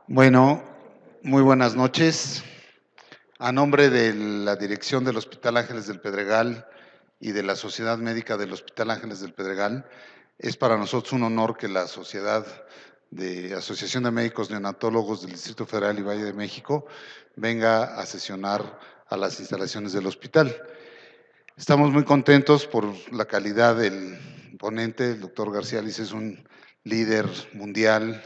Bueno, muy buenas noches. A nombre de la dirección del Hospital Ángeles del Pedregal y de la Sociedad Médica del Hospital Ángeles del Pedregal, es para nosotros un honor que la Sociedad de Asociación de Médicos Neonatólogos del Distrito Federal y Valle de México venga a sesionar a las instalaciones del hospital. Estamos muy contentos por la calidad del ponente. El doctor Garcialis es un líder mundial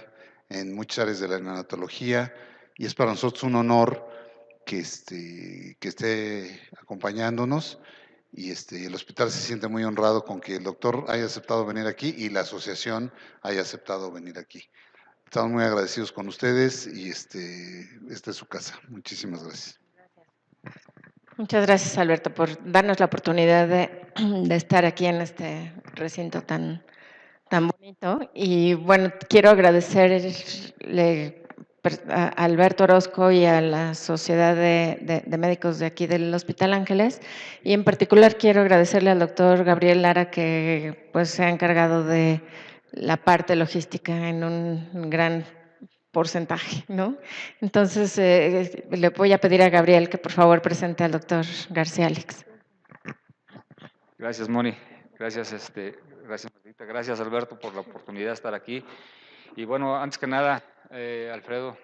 en muchas áreas de la neonatología y es para nosotros un honor que esté acompañándonos y el hospital se siente muy honrado con que el doctor haya aceptado venir aquí y la asociación haya aceptado venir aquí. Estamos muy agradecidos con ustedes y esta es su casa. Muchísimas gracias. Muchas gracias, Alberto, por darnos la oportunidad de estar aquí en este recinto tan bonito. Y bueno, quiero agradecerle a Alberto Orozco y a la Sociedad de Médicos de aquí del Hospital Ángeles. Y en particular quiero agradecerle al doctor Gabriel Lara, que pues se ha encargado de la parte logística en un gran porcentaje, ¿no? Entonces, le voy a pedir a Gabriel que por favor presente al doctor Garcialis. Gracias, Moni. Gracias, gracias, Margarita. Gracias, Alberto, por la oportunidad de estar aquí. Y bueno, antes que nada, Alfredo,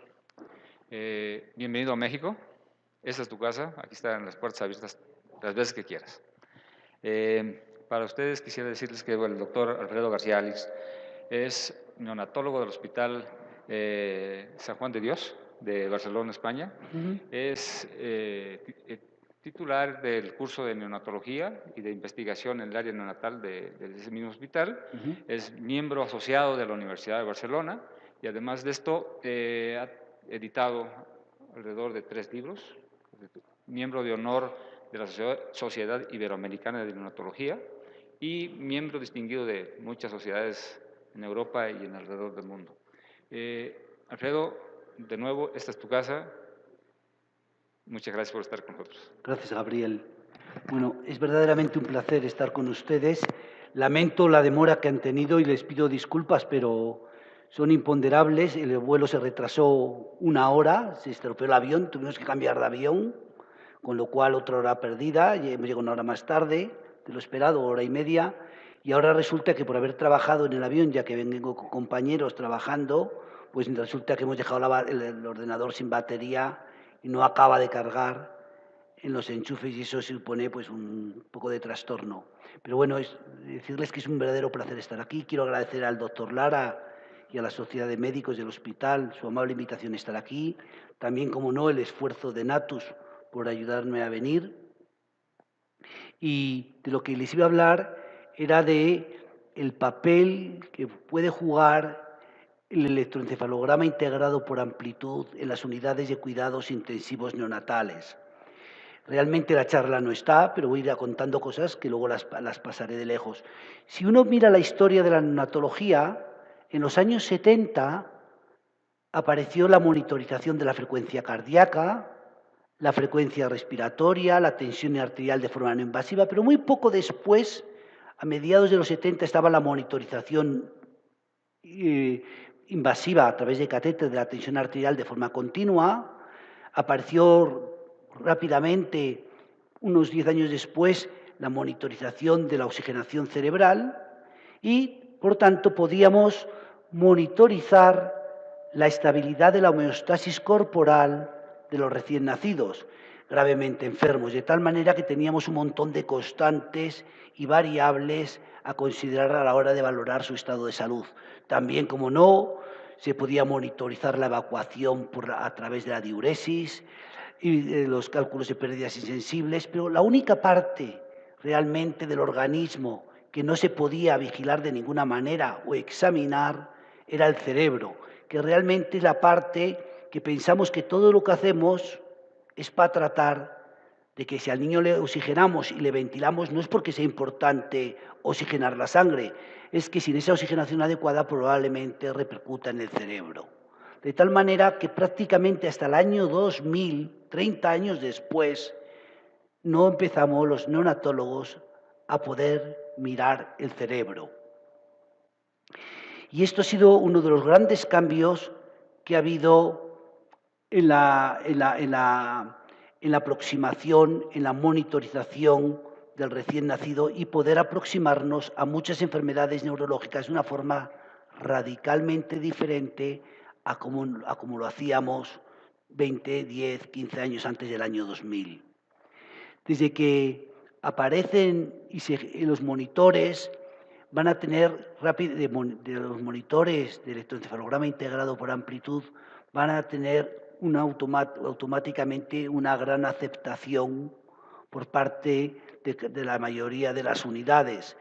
bienvenido a México. Esta es tu casa. Aquí están las puertas abiertas las veces que quieras. Para ustedes quisiera decirles que el doctor Alfredo Garcialis es neonatólogo del Hospital San Juan de Dios de Barcelona, España. Es titular del curso de neonatología y de investigación en el área neonatal de ese mismo hospital. Es miembro asociado de la Universidad de Barcelona y además de esto ha editado alrededor de 3 libros, miembro de honor de la Sociedad Iberoamericana de Neonatología y miembro distinguido de muchas sociedades en Europa y en alrededor del mundo. Alfredo, de nuevo, esta es tu casa. Muchas gracias por estar con nosotros. Gracias, Gabriel. Bueno, es verdaderamente un placer estar con ustedes. Lamento la demora que han tenido y les pido disculpas, pero son imponderables. El vuelo se retrasó 1 hora, se estropeó el avión, tuvimos que cambiar de avión, con lo cual otra hora perdida, y hemos llegado 1 hora más tarde de lo esperado, 1 hora y media, y ahora resulta que por haber trabajado en el avión, ya que vengo con compañeros trabajando, pues resulta que hemos dejado el ordenador sin batería y no acaba de cargar en los enchufes y eso supone pues un poco de trastorno. Pero bueno, decirles que es un verdadero placer estar aquí. Quiero agradecer al doctor Lara y a la Sociedad de Médicos del Hospital su amable invitación a estar aquí. También, como no, el esfuerzo de Natus por ayudarme a venir. Y de lo que les iba a hablar era de el papel que puede jugar el electroencefalograma integrado por amplitud en las unidades de cuidados intensivos neonatales. Realmente la charla no está, pero voy a ir contando cosas que luego las pasaré de lejos. Si uno mira la historia de la neonatología, en los años 70 apareció la monitorización de la frecuencia cardíaca, la frecuencia respiratoria, la tensión arterial de forma no invasiva, pero muy poco después, a mediados de los 70, estaba la monitorización invasiva a través de catéter de la tensión arterial de forma continua. Apareció rápidamente, unos 10 años después, la monitorización de la oxigenación cerebral y, por tanto, podíamos monitorizar la estabilidad de la homeostasis corporal de los recién nacidos, gravemente enfermos, de tal manera que teníamos un montón de constantes y variables a considerar a la hora de valorar su estado de salud. También, como no, se podía monitorizar la evacuación a través de la diuresis y los cálculos de pérdidas insensibles, pero la única parte realmente del organismo que no se podía vigilar de ninguna manera o examinar era el cerebro, que realmente es la parte que pensamos que todo lo que hacemos es para tratar de que si al niño le oxigenamos y le ventilamos, no es porque sea importante oxigenar la sangre, es que sin esa oxigenación adecuada probablemente repercuta en el cerebro. De tal manera que prácticamente hasta el año 2000, 30 años después, no empezamos los neonatólogos a poder mirar el cerebro. Y esto ha sido uno de los grandes cambios que ha habido en la aproximación, en la monitorización del recién nacido y poder aproximarnos a muchas enfermedades neurológicas de una forma radicalmente diferente a como lo hacíamos 20, 10, 15 años antes del año 2000. Desde que aparecen los monitores, van a tener de los monitores de electroencefalograma integrado por amplitud, van a tener automáticamente una gran aceptación por parte de la mayoría de las unidades,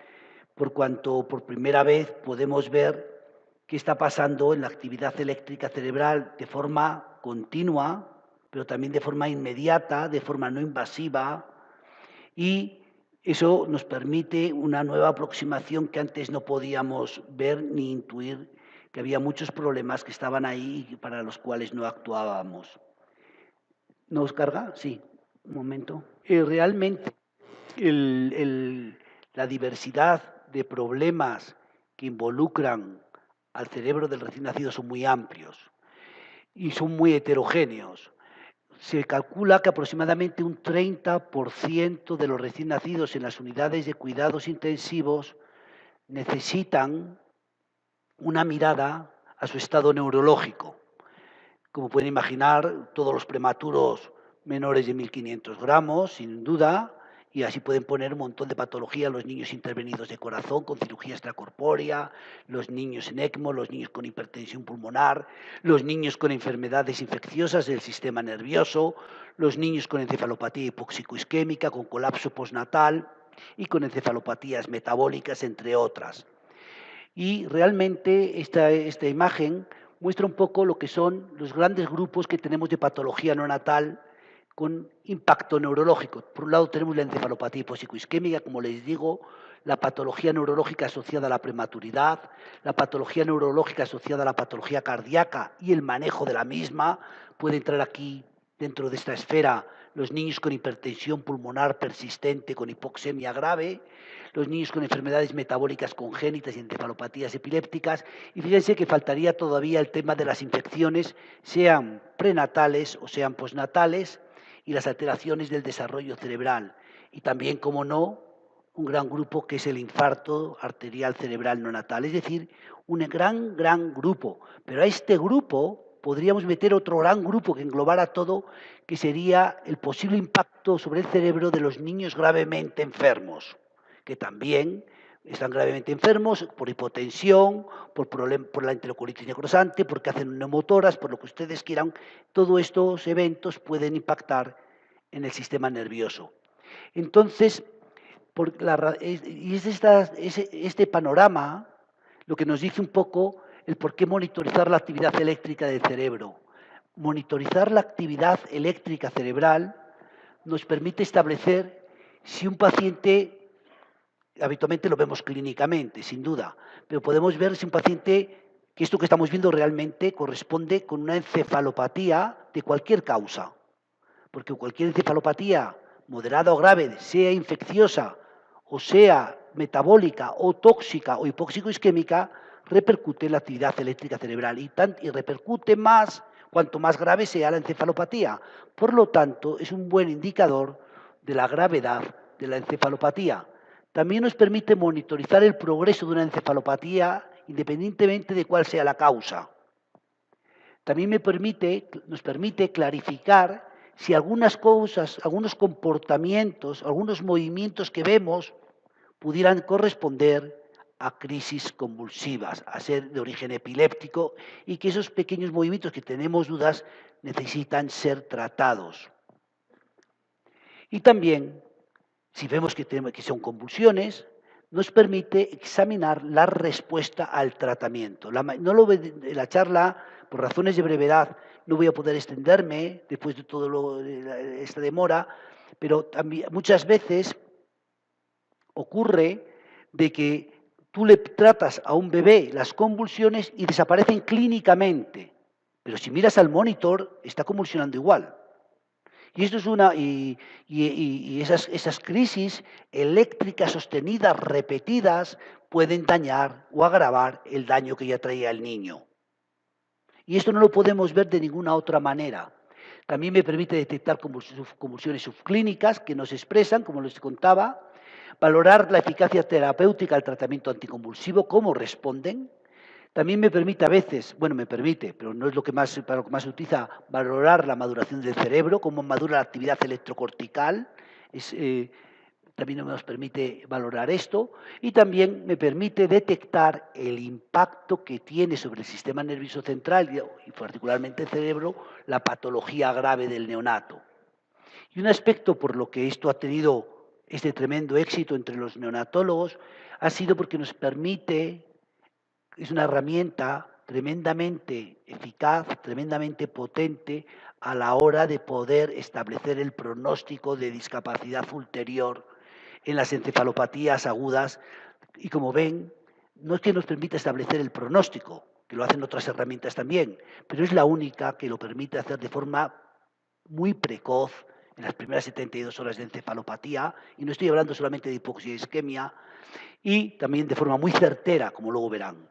por cuanto por primera vez podemos ver qué está pasando en la actividad eléctrica cerebral de forma continua, pero también de forma inmediata, de forma no invasiva, y eso nos permite una nueva aproximación que antes no podíamos ver ni intuir, que había muchos problemas que estaban ahí y para los cuales no actuábamos. ¿Nos carga? Sí, un momento. Realmente la diversidad de problemas que involucran al cerebro del recién nacido son muy amplios y son muy heterogéneos. Se calcula que aproximadamente un 30% de los recién nacidos en las unidades de cuidados intensivos necesitan una mirada a su estado neurológico. Como pueden imaginar, todos los prematuros menores de 1.500 gramos, sin duda, y así pueden poner un montón de patologías, los niños intervenidos de corazón con cirugía extracorpórea, los niños en ECMO, los niños con hipertensión pulmonar, los niños con enfermedades infecciosas del sistema nervioso, los niños con encefalopatía hipóxico-isquémica, con colapso postnatal y con encefalopatías metabólicas, entre otras. Y realmente esta imagen muestra un poco lo que son los grandes grupos que tenemos de patología neonatal con impacto neurológico. Por un lado tenemos la encefalopatía hipóxico-isquémica, como les digo, la patología neurológica asociada a la prematuridad, la patología neurológica asociada a la patología cardíaca y el manejo de la misma. Puede entrar aquí, dentro de esta esfera, los niños con hipertensión pulmonar persistente con hipoxemia grave, los niños con enfermedades metabólicas congénitas y encefalopatías epilépticas. Y fíjense que faltaría todavía el tema de las infecciones, sean prenatales o sean postnatales, y las alteraciones del desarrollo cerebral. Y también, como no, un gran grupo que es el infarto arterial cerebral neonatal. Es decir, un gran grupo. Pero a este grupo podríamos meter otro gran grupo que englobara todo, que sería el posible impacto sobre el cerebro de los niños gravemente enfermos, que también están gravemente enfermos por hipotensión, por la enterocolitis necrosante, porque hacen neumotoras, por lo que ustedes quieran. Todos estos eventos pueden impactar en el sistema nervioso. Entonces, este panorama lo que nos dice un poco el por qué monitorizar la actividad eléctrica del cerebro. Monitorizar la actividad eléctrica cerebral nos permite establecer si un paciente, habitualmente lo vemos clínicamente, sin duda, pero podemos ver si un paciente, que esto que estamos viendo realmente corresponde con una encefalopatía de cualquier causa, porque cualquier encefalopatía moderada o grave, sea infecciosa o sea metabólica o tóxica o hipóxico-isquémica, repercute en la actividad eléctrica cerebral y repercute más cuanto más grave sea la encefalopatía. Por lo tanto, es un buen indicador de la gravedad de la encefalopatía. También nos permite monitorizar el progreso de una encefalopatía independientemente de cuál sea la causa. También nos permite clarificar si algunas cosas, algunos comportamientos, algunos movimientos que vemos pudieran corresponder a crisis convulsivas, a ser de origen epiléptico, y que esos pequeños movimientos que tenemos dudas necesitan ser tratados. Y también, si vemos que son convulsiones, nos permite examinar la respuesta al tratamiento. La charla, por razones de brevedad, no voy a poder extenderme después de toda esta demora, pero también muchas veces ocurre de que tú le tratas a un bebé las convulsiones y desaparecen clínicamente, pero si miras al monitor está convulsionando igual. Y esto es esas crisis eléctricas sostenidas, repetidas, pueden dañar o agravar el daño que ya traía el niño. Y esto no lo podemos ver de ninguna otra manera. También me permite detectar convulsiones subclínicas que nos expresan, como les contaba, valorar la eficacia terapéutica del tratamiento anticonvulsivo, cómo responden. También me permite a veces, bueno, me permite, pero no es para lo que más se utiliza, valorar la maduración del cerebro, cómo madura la actividad electrocortical. También nos permite valorar esto y también me permite detectar el impacto que tiene sobre el sistema nervioso central y particularmente el cerebro la patología grave del neonato. Y un aspecto por lo que esto ha tenido este tremendo éxito entre los neonatólogos ha sido porque nos permite, es una herramienta tremendamente eficaz, tremendamente potente a la hora de poder establecer el pronóstico de discapacidad ulterior en las encefalopatías agudas y como ven, no es que nos permita establecer el pronóstico, que lo hacen otras herramientas también, pero es la única que lo permite hacer de forma muy precoz en las primeras 72 horas de encefalopatía, y no estoy hablando solamente de hipoxia y isquemia, y también de forma muy certera, como luego verán.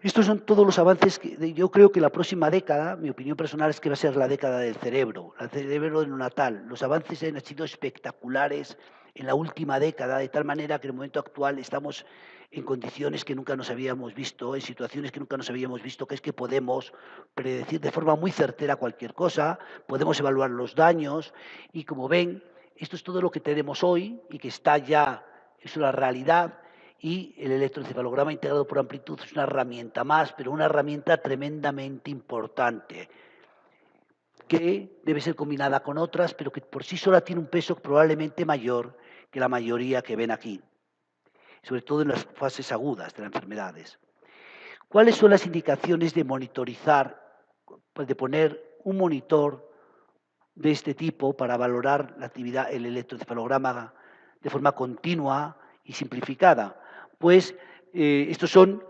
Estos son todos los avances que yo creo que la próxima década, mi opinión personal es que va a ser la década del cerebro, el cerebro neonatal. Los avances han sido espectaculares en la última década, de tal manera que en el momento actual estamos en condiciones que nunca nos habíamos visto, en situaciones que nunca nos habíamos visto, que es que podemos predecir de forma muy certera cualquier cosa, podemos evaluar los daños y como ven, esto es todo lo que tenemos hoy y que está ya, es una realidad. Y el electroencefalograma integrado por amplitud es una herramienta más, pero una herramienta tremendamente importante, que debe ser combinada con otras, pero que por sí sola tiene un peso probablemente mayor que la mayoría que ven aquí, sobre todo en las fases agudas de las enfermedades. ¿Cuáles son las indicaciones de monitorizar, de poner un monitor de este tipo para valorar la actividad, el electroencefalograma de forma continua y simplificada? Pues estos son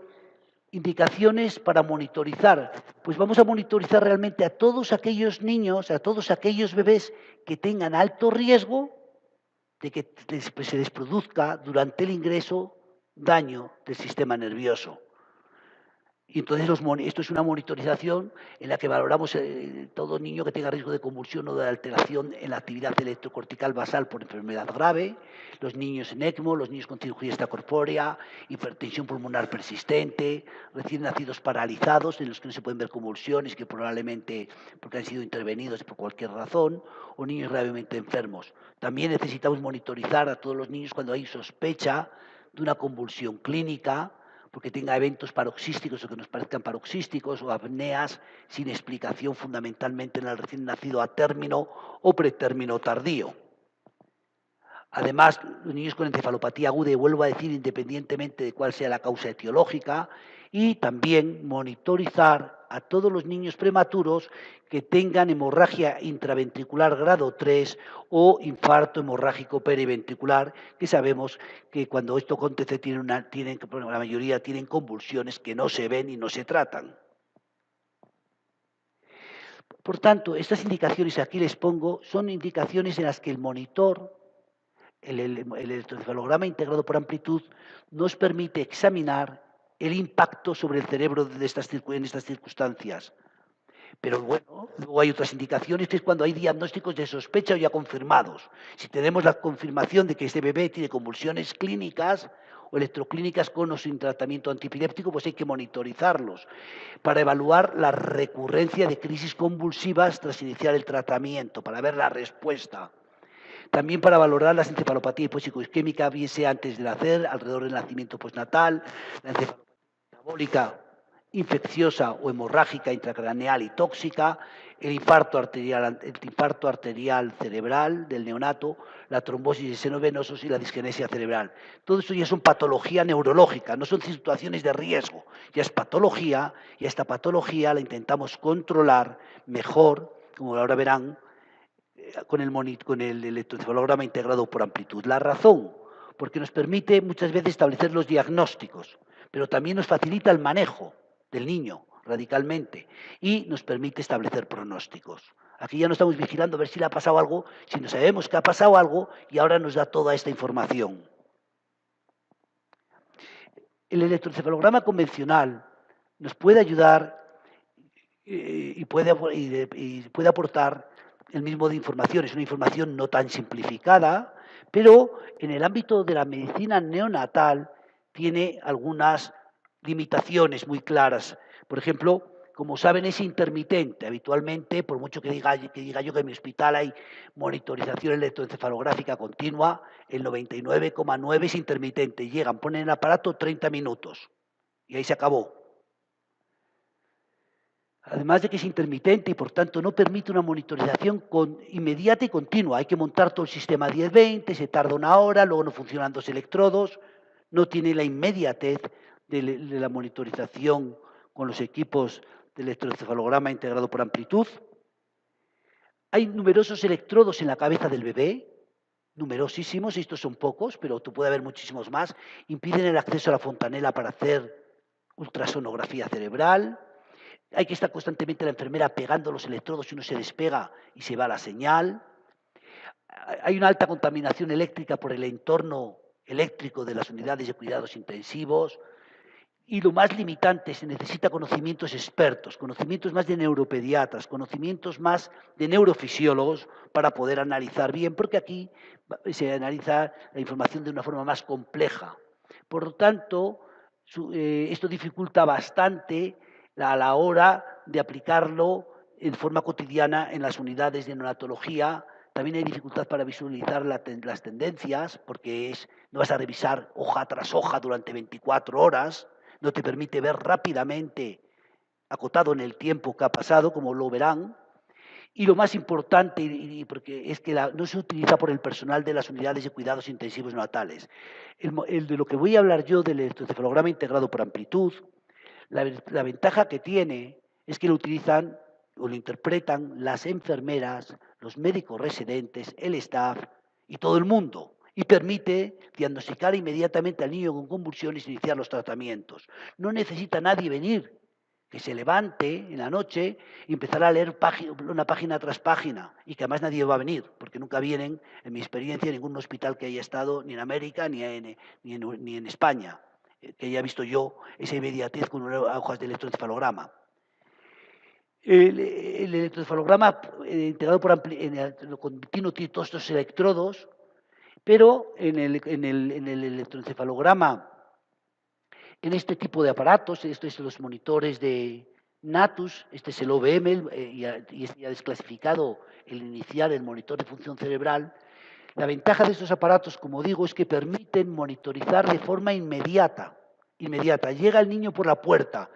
indicaciones para monitorizar. Pues vamos a monitorizar realmente a todos aquellos niños, a todos aquellos bebés que tengan alto riesgo de que se les produzca durante el ingreso daño del sistema nervioso. Y entonces esto es una monitorización en la que valoramos todo niño que tenga riesgo de convulsión o de alteración en la actividad electrocortical basal por enfermedad grave, los niños en ECMO, los niños con cirugía extracorpórea, hipertensión pulmonar persistente, recién nacidos paralizados en los que no se pueden ver convulsiones, que probablemente porque han sido intervenidos por cualquier razón, o niños gravemente enfermos. También necesitamos monitorizar a todos los niños cuando hay sospecha de una convulsión clínica, porque tenga eventos paroxísticos o que nos parezcan paroxísticos o apneas sin explicación fundamentalmente en el recién nacido a término o pretérmino tardío. Además, los niños con encefalopatía aguda, y vuelvo a decir, independientemente de cuál sea la causa etiológica, y también monitorizar a todos los niños prematuros que tengan hemorragia intraventricular grado 3 o infarto hemorrágico periventricular, que sabemos que cuando esto acontece la mayoría tienen convulsiones que no se ven y no se tratan. Por tanto, estas indicaciones que aquí les pongo son indicaciones en las que el monitor, el electroencefalograma integrado por amplitud, nos permite examinar el impacto sobre el cerebro en estas circunstancias. Pero bueno, luego hay otras indicaciones, que es cuando hay diagnósticos de sospecha o ya confirmados. Si tenemos la confirmación de que este bebé tiene convulsiones clínicas o electroclínicas con o sin tratamiento antiepiléptico, pues hay que monitorizarlos para evaluar la recurrencia de crisis convulsivas tras iniciar el tratamiento, para ver la respuesta. También para valorar las encefalopatías hipoxicoisquémica, bien sea antes de nacer, alrededor del nacimiento postnatal, la encefalopatía metabólica infecciosa o hemorrágica intracraneal y tóxica, el infarto arterial cerebral del neonato, la trombosis de senos venosos y la disgenesia cerebral. Todo esto ya son patología neurológica, no son situaciones de riesgo, ya es patología y esta patología la intentamos controlar mejor, como ahora verán, con el electroencefalograma integrado por amplitud. La razón, porque nos permite muchas veces establecer los diagnósticos, pero también nos facilita el manejo del niño radicalmente y nos permite establecer pronósticos. Aquí ya no estamos vigilando a ver si le ha pasado algo, sino sabemos que ha pasado algo y ahora nos da toda esta información. El electroencefalograma convencional nos puede ayudar y puede aportar el mismo de información. Es una información no tan simplificada, pero en el ámbito de la medicina neonatal tiene algunas limitaciones muy claras. Por ejemplo, como saben, es intermitente. Habitualmente, por mucho que diga yo que en mi hospital hay monitorización electroencefalográfica continua, el 99,9 es intermitente. Llegan, ponen el aparato 30 minutos y ahí se acabó. Además de que es intermitente y por tanto no permite una monitorización inmediata y continua. Hay que montar todo el sistema 10-20, se tarda una hora, luego no funcionan 2 electrodos, no tiene la inmediatez de la monitorización con los equipos de electroencefalograma integrado por amplitud. Hay numerosos electrodos en la cabeza del bebé, numerosísimos, estos son pocos, pero puede haber muchísimos más. Impiden el acceso a la fontanela para hacer ultrasonografía cerebral. Hay que estar constantemente la enfermera pegando los electrodos y uno se despega y se va la señal. Hay una alta contaminación eléctrica por el entorno eléctrico de las unidades de cuidados intensivos. Y lo más limitante, se necesita conocimientos expertos, conocimientos más de neuropediatras, conocimientos más de neurofisiólogos para poder analizar bien, porque aquí se analiza la información de una forma más compleja. Por lo tanto, esto dificulta bastante a la hora de aplicarlo en forma cotidiana en las unidades de neonatología. También hay dificultad para visualizar las tendencias, porque no vas a revisar hoja tras hoja durante 24 horas, no te permite ver rápidamente, acotado en el tiempo que ha pasado, como lo verán. Y lo más importante, porque es que no se utiliza por el personal de las unidades de cuidados intensivos neonatales. De lo que voy a hablar yo del electroencefalograma integrado por amplitud, la ventaja que tiene es que lo utilizan o lo interpretan las enfermeras, los médicos residentes, el staff y todo el mundo. Y permite diagnosticar inmediatamente al niño con convulsiones e iniciar los tratamientos. No necesita nadie venir, que se levante en la noche y empezar a leer una página tras página, y que además nadie va a venir, porque nunca vienen, en mi experiencia, en ningún hospital que haya estado, ni en América, ni en España, que haya visto yo esa inmediatez con hojas de electroencefalograma. El electroencefalograma integrado por lo continuo tiene todos estos electrodos, pero en el electroencefalograma, en este tipo de aparatos, estos son los monitores de Natus, este es el OBM, y ya desclasificado el inicial, el monitor de función cerebral. La ventaja de estos aparatos, como digo, es que permiten monitorizar de forma inmediata. Llega el niño por la puerta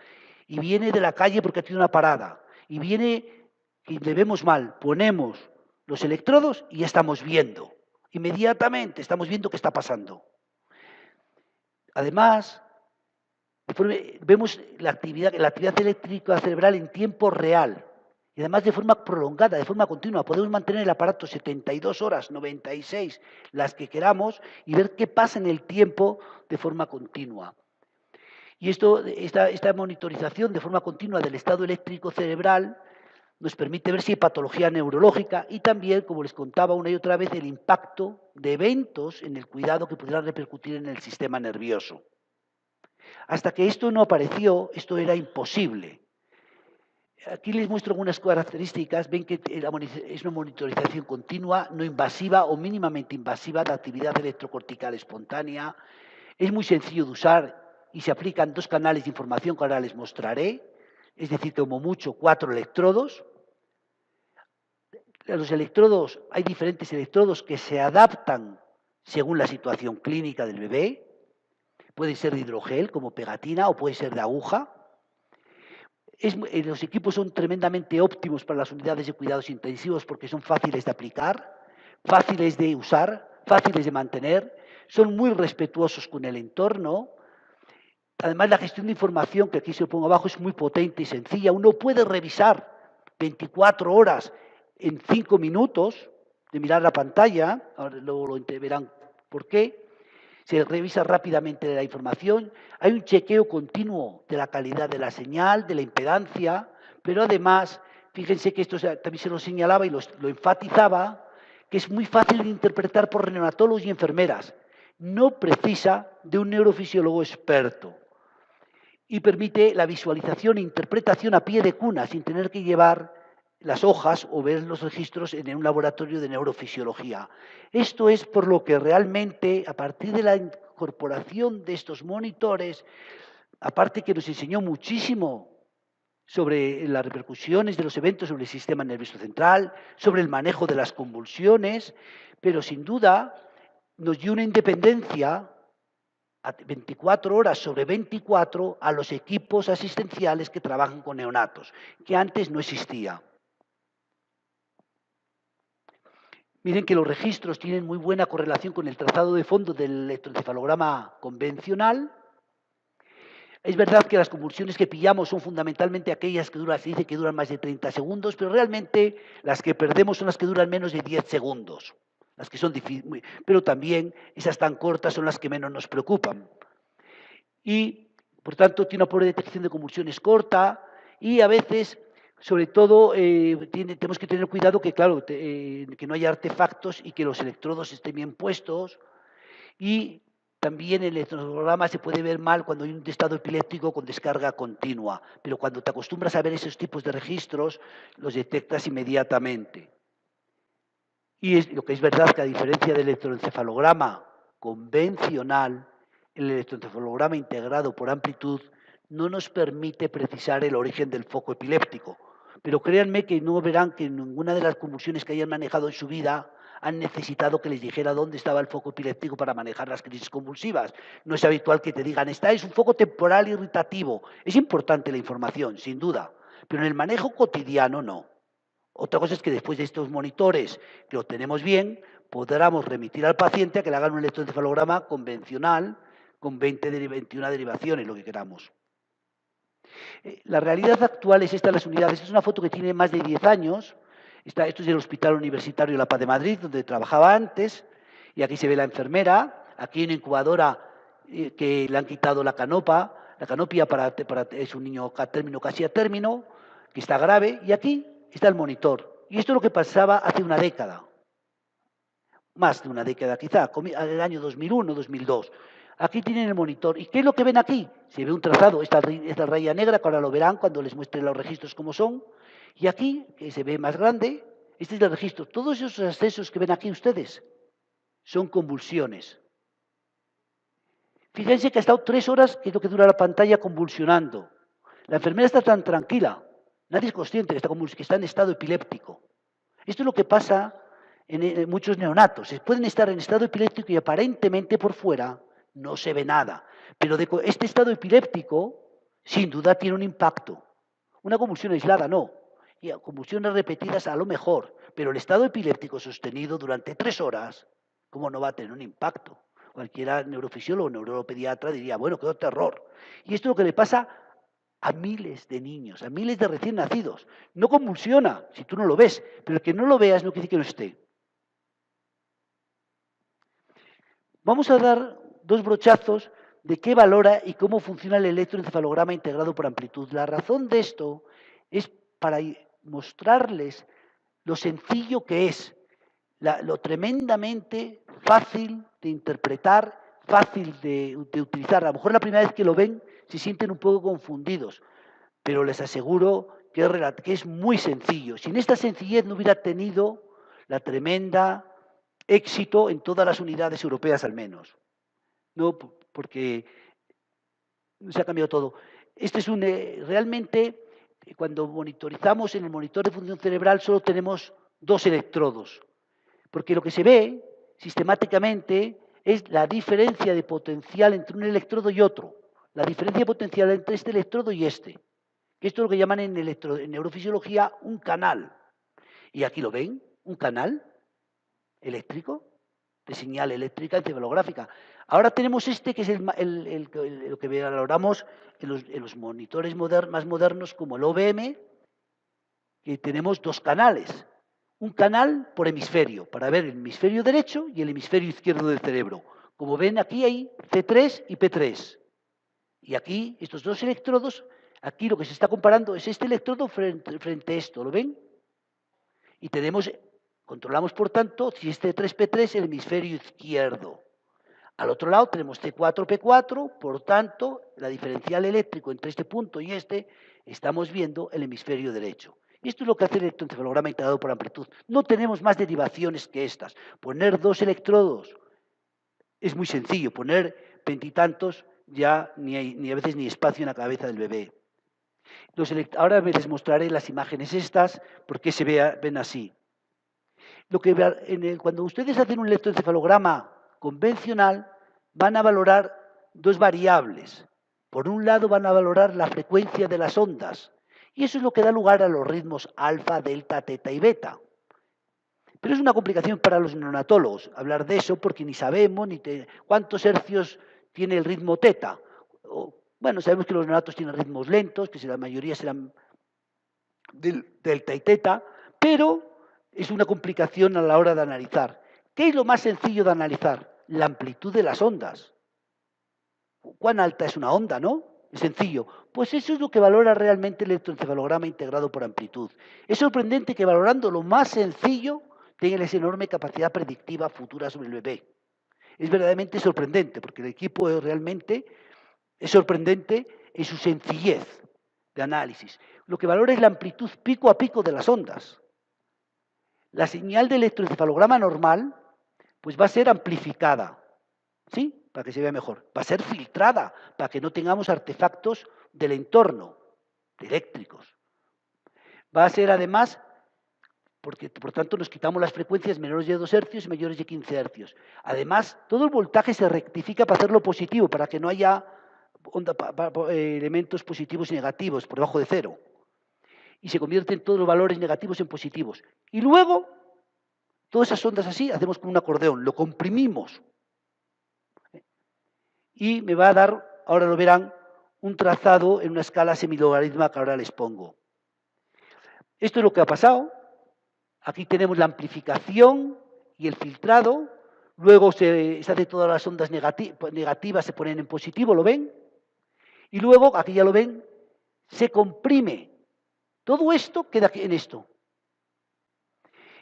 y viene de la calle porque ha tenido una parada. Y viene y le vemos mal, ponemos los electrodos y ya estamos viendo. Inmediatamente estamos viendo qué está pasando. Además, vemos la actividad eléctrica cerebral en tiempo real. Y además de forma prolongada, de forma continua. Podemos mantener el aparato 72 horas, 96, las que queramos, y ver qué pasa en el tiempo de forma continua. Y esta monitorización de forma continua del estado eléctrico cerebral nos permite ver si hay patología neurológica y también, como les contaba una y otra vez, el impacto de eventos en el cuidado que pudieran repercutir en el sistema nervioso. Hasta que esto no apareció, esto era imposible. Aquí les muestro algunas características. Ven que es una monitorización continua, no invasiva o mínimamente invasiva de actividad electrocortical espontánea. Es muy sencillo de usar y se aplican 2 canales de información que ahora les mostraré, es decir, como mucho 4 electrodos. Los electrodos, hay diferentes electrodos que se adaptan según la situación clínica del bebé. Puede ser de hidrogel, como pegatina, o puede ser de aguja. Los equipos son tremendamente óptimos para las unidades de cuidados intensivos porque son fáciles de aplicar, fáciles de usar, fáciles de mantener, son muy respetuosos con el entorno. Además, la gestión de información, que aquí se lo pongo abajo, es muy potente y sencilla. Uno puede revisar 24 horas en 5 minutos de mirar la pantalla, ahora luego lo verán por qué. Se revisa rápidamente la información, hay un chequeo continuo de la calidad de la señal, de la impedancia, pero además, fíjense que esto también se lo señalaba y lo enfatizaba, que es muy fácil de interpretar por neonatólogos y enfermeras. No precisa de un neurofisiólogo experto. y permite la visualización e interpretación a pie de cuna, sin tener que llevar las hojas o ver los registros en un laboratorio de neurofisiología. Esto es por lo que realmente, a partir de la incorporación de estos monitores, aparte que nos enseñó muchísimo sobre las repercusiones de los eventos sobre el sistema nervioso central, sobre el manejo de las convulsiones, pero sin duda nos dio una independencia a 24 horas sobre 24 a los equipos asistenciales que trabajan con neonatos, que antes no existía. Miren que los registros tienen muy buena correlación con el trazado de fondo del electroencefalograma convencional. Es verdad que las convulsiones que pillamos son fundamentalmente aquellas que duran, se dice que duran más de 30 segundos, pero realmente las que perdemos son las que duran menos de 10 segundos. Las que son difíciles, pero también esas tan cortas son las que menos nos preocupan. Y, por tanto, tiene una probabilidad de detección de convulsiones corta y a veces, sobre todo, tenemos que tener cuidado que, claro, que no haya artefactos y que los electrodos estén bien puestos. Y también el electroencefalograma se puede ver mal cuando hay un estado epiléptico con descarga continua, pero cuando te acostumbras a ver esos tipos de registros, los detectas inmediatamente. Y lo que es verdad que a diferencia del electroencefalograma convencional, el electroencefalograma integrado por amplitud no nos permite precisar el origen del foco epiléptico. Pero créanme que no verán que ninguna de las convulsiones que hayan manejado en su vida han necesitado que les dijera dónde estaba el foco epiléptico para manejar las crisis convulsivas. No es habitual que te digan, esta es un foco temporal irritativo. Es importante la información, sin duda, pero en el manejo cotidiano no. Otra cosa es que después de estos monitores, que lo tenemos bien, podamos remitir al paciente a que le hagan un electroencefalograma convencional con 21 derivaciones, lo que queramos. La realidad actual es esta de las unidades. Es una foto que tiene más de 10 años. Esto es del Hospital Universitario La Paz de Madrid, donde trabajaba antes. Y aquí se ve la enfermera. Aquí hay una incubadora que le han quitado la canopia es un niño a término, casi a término, que está grave. Y aquí está el monitor. Y esto es lo que pasaba hace una década. Más de una década quizá, en el año 2001, 2002. Aquí tienen el monitor. ¿Y qué es lo que ven aquí? Se ve un trazado, esta raya negra, que ahora lo verán cuando les muestre los registros como son. Y aquí, que se ve más grande, este es el registro. Todos esos excesos que ven aquí ustedes son convulsiones. Fíjense que ha estado 3 horas, que es lo que dura la pantalla, convulsionando. La enfermera está tan tranquila, nadie es consciente que está en estado epiléptico. Esto es lo que pasa en muchos neonatos. Pueden estar en estado epiléptico y aparentemente por fuera no se ve nada. Pero este estado epiléptico, sin duda, tiene un impacto. Una convulsión aislada no. Y convulsiones repetidas a lo mejor. Pero el estado epiléptico sostenido durante 3 horas, ¿cómo no va a tener un impacto? Cualquiera neurofisiólogo o neuropediatra diría, bueno, qué terror. Y esto es lo que le pasa a miles de niños, a miles de recién nacidos. No convulsiona si tú no lo ves, pero el que no lo veas no quiere decir que no esté. Vamos a dar 2 brochazos de qué valora y cómo funciona el electroencefalograma integrado por amplitud. La razón de esto es para mostrarles lo sencillo que es, lo tremendamente fácil de interpretar, fácil de utilizar. A lo mejor la primera vez que lo ven se sienten un poco confundidos, pero les aseguro que es muy sencillo. Sin esta sencillez no hubiera tenido la tremenda éxito en todas las unidades europeas al menos. No, porque se ha cambiado todo. Este es realmente, cuando monitorizamos en el monitor de función cerebral solo tenemos 2 electrodos, porque lo que se ve sistemáticamente es la diferencia de potencial entre un electrodo y otro, la diferencia de potencial entre este electrodo y este. Esto es lo que llaman en neurofisiología un canal. Y aquí lo ven, un canal eléctrico, de señal eléctrica encefalográfica. Ahora tenemos este que es lo que valoramos en los monitores más modernos como el OBM, que tenemos 2 canales. Un canal por hemisferio, para ver el hemisferio derecho y el hemisferio izquierdo del cerebro. Como ven, aquí hay C3 y P3. Y aquí, estos 2 electrodos, aquí lo que se está comparando es este electrodo frente a esto, ¿lo ven? Y controlamos, por tanto, si este 3P3 el hemisferio izquierdo. Al otro lado tenemos C4, P4, por tanto, la diferencial eléctrico entre este punto y este, estamos viendo el hemisferio derecho. Y esto es lo que hace el electroencefalograma integrado por amplitud. No tenemos más derivaciones que estas. Poner 2 electrodos es muy sencillo, poner veintitantos ya ni a veces ni espacio en la cabeza del bebé. Ahora les mostraré las imágenes estas, porque se ven así. Cuando ustedes hacen un electroencefalograma convencional, van a valorar dos variables. Por un lado, van a valorar la frecuencia de las ondas, y eso es lo que da lugar a los ritmos alfa, delta, teta y beta. Pero es una complicación para los neonatólogos hablar de eso, porque ni sabemos cuántos hercios tiene el ritmo teta. Bueno, sabemos que los neonatos tienen ritmos lentos, que la mayoría serán delta y teta, pero es una complicación a la hora de analizar. ¿Qué es lo más sencillo de analizar? La amplitud de las ondas. ¿Cuán alta es una onda, no? Es sencillo. Pues eso es lo que valora realmente el electroencefalograma integrado por amplitud. Es sorprendente que valorando lo más sencillo tenga esa enorme capacidad predictiva futura sobre el bebé. Es verdaderamente sorprendente, porque el equipo realmente es sorprendente en su sencillez de análisis. Lo que valora es la amplitud pico a pico de las ondas. La señal de electroencefalograma normal pues va a ser amplificada, ¿sí? Para que se vea mejor. Va a ser filtrada, para que no tengamos artefactos del entorno, eléctricos. Va a ser además, porque por tanto nos quitamos las frecuencias menores de 2 hercios y mayores de 15 hercios. Además, todo el voltaje se rectifica para hacerlo positivo, para que no haya elementos positivos y negativos por debajo de 0. Y se convierten todos los valores negativos en positivos. Y luego, todas esas ondas así, hacemos como un acordeón, lo comprimimos. Y me va a dar, ahora lo verán, un trazado en una escala semilogarítmica que ahora les pongo. Esto es lo que ha pasado. Aquí tenemos la amplificación y el filtrado. Luego se hace todas las ondas negativas, se ponen en positivo, ¿lo ven? Y luego, aquí ya lo ven, se comprime. Todo esto queda en esto.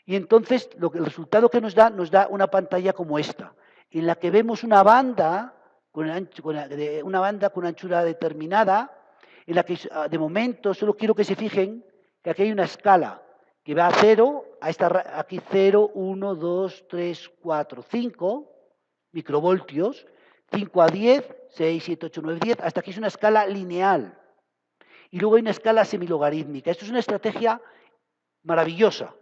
Y entonces el resultado que nos da una pantalla como esta, en la que vemos una banda con una anchura determinada, en la que de momento solo quiero que se fijen que aquí hay una escala que va a 0, aquí 0, 1, 2, 3, 4, 5 microvoltios, 5 a 10, 6, 7, 8, 9, 10, hasta aquí es una escala lineal. Y luego hay una escala semilogarítmica. Esto es una estrategia maravillosa,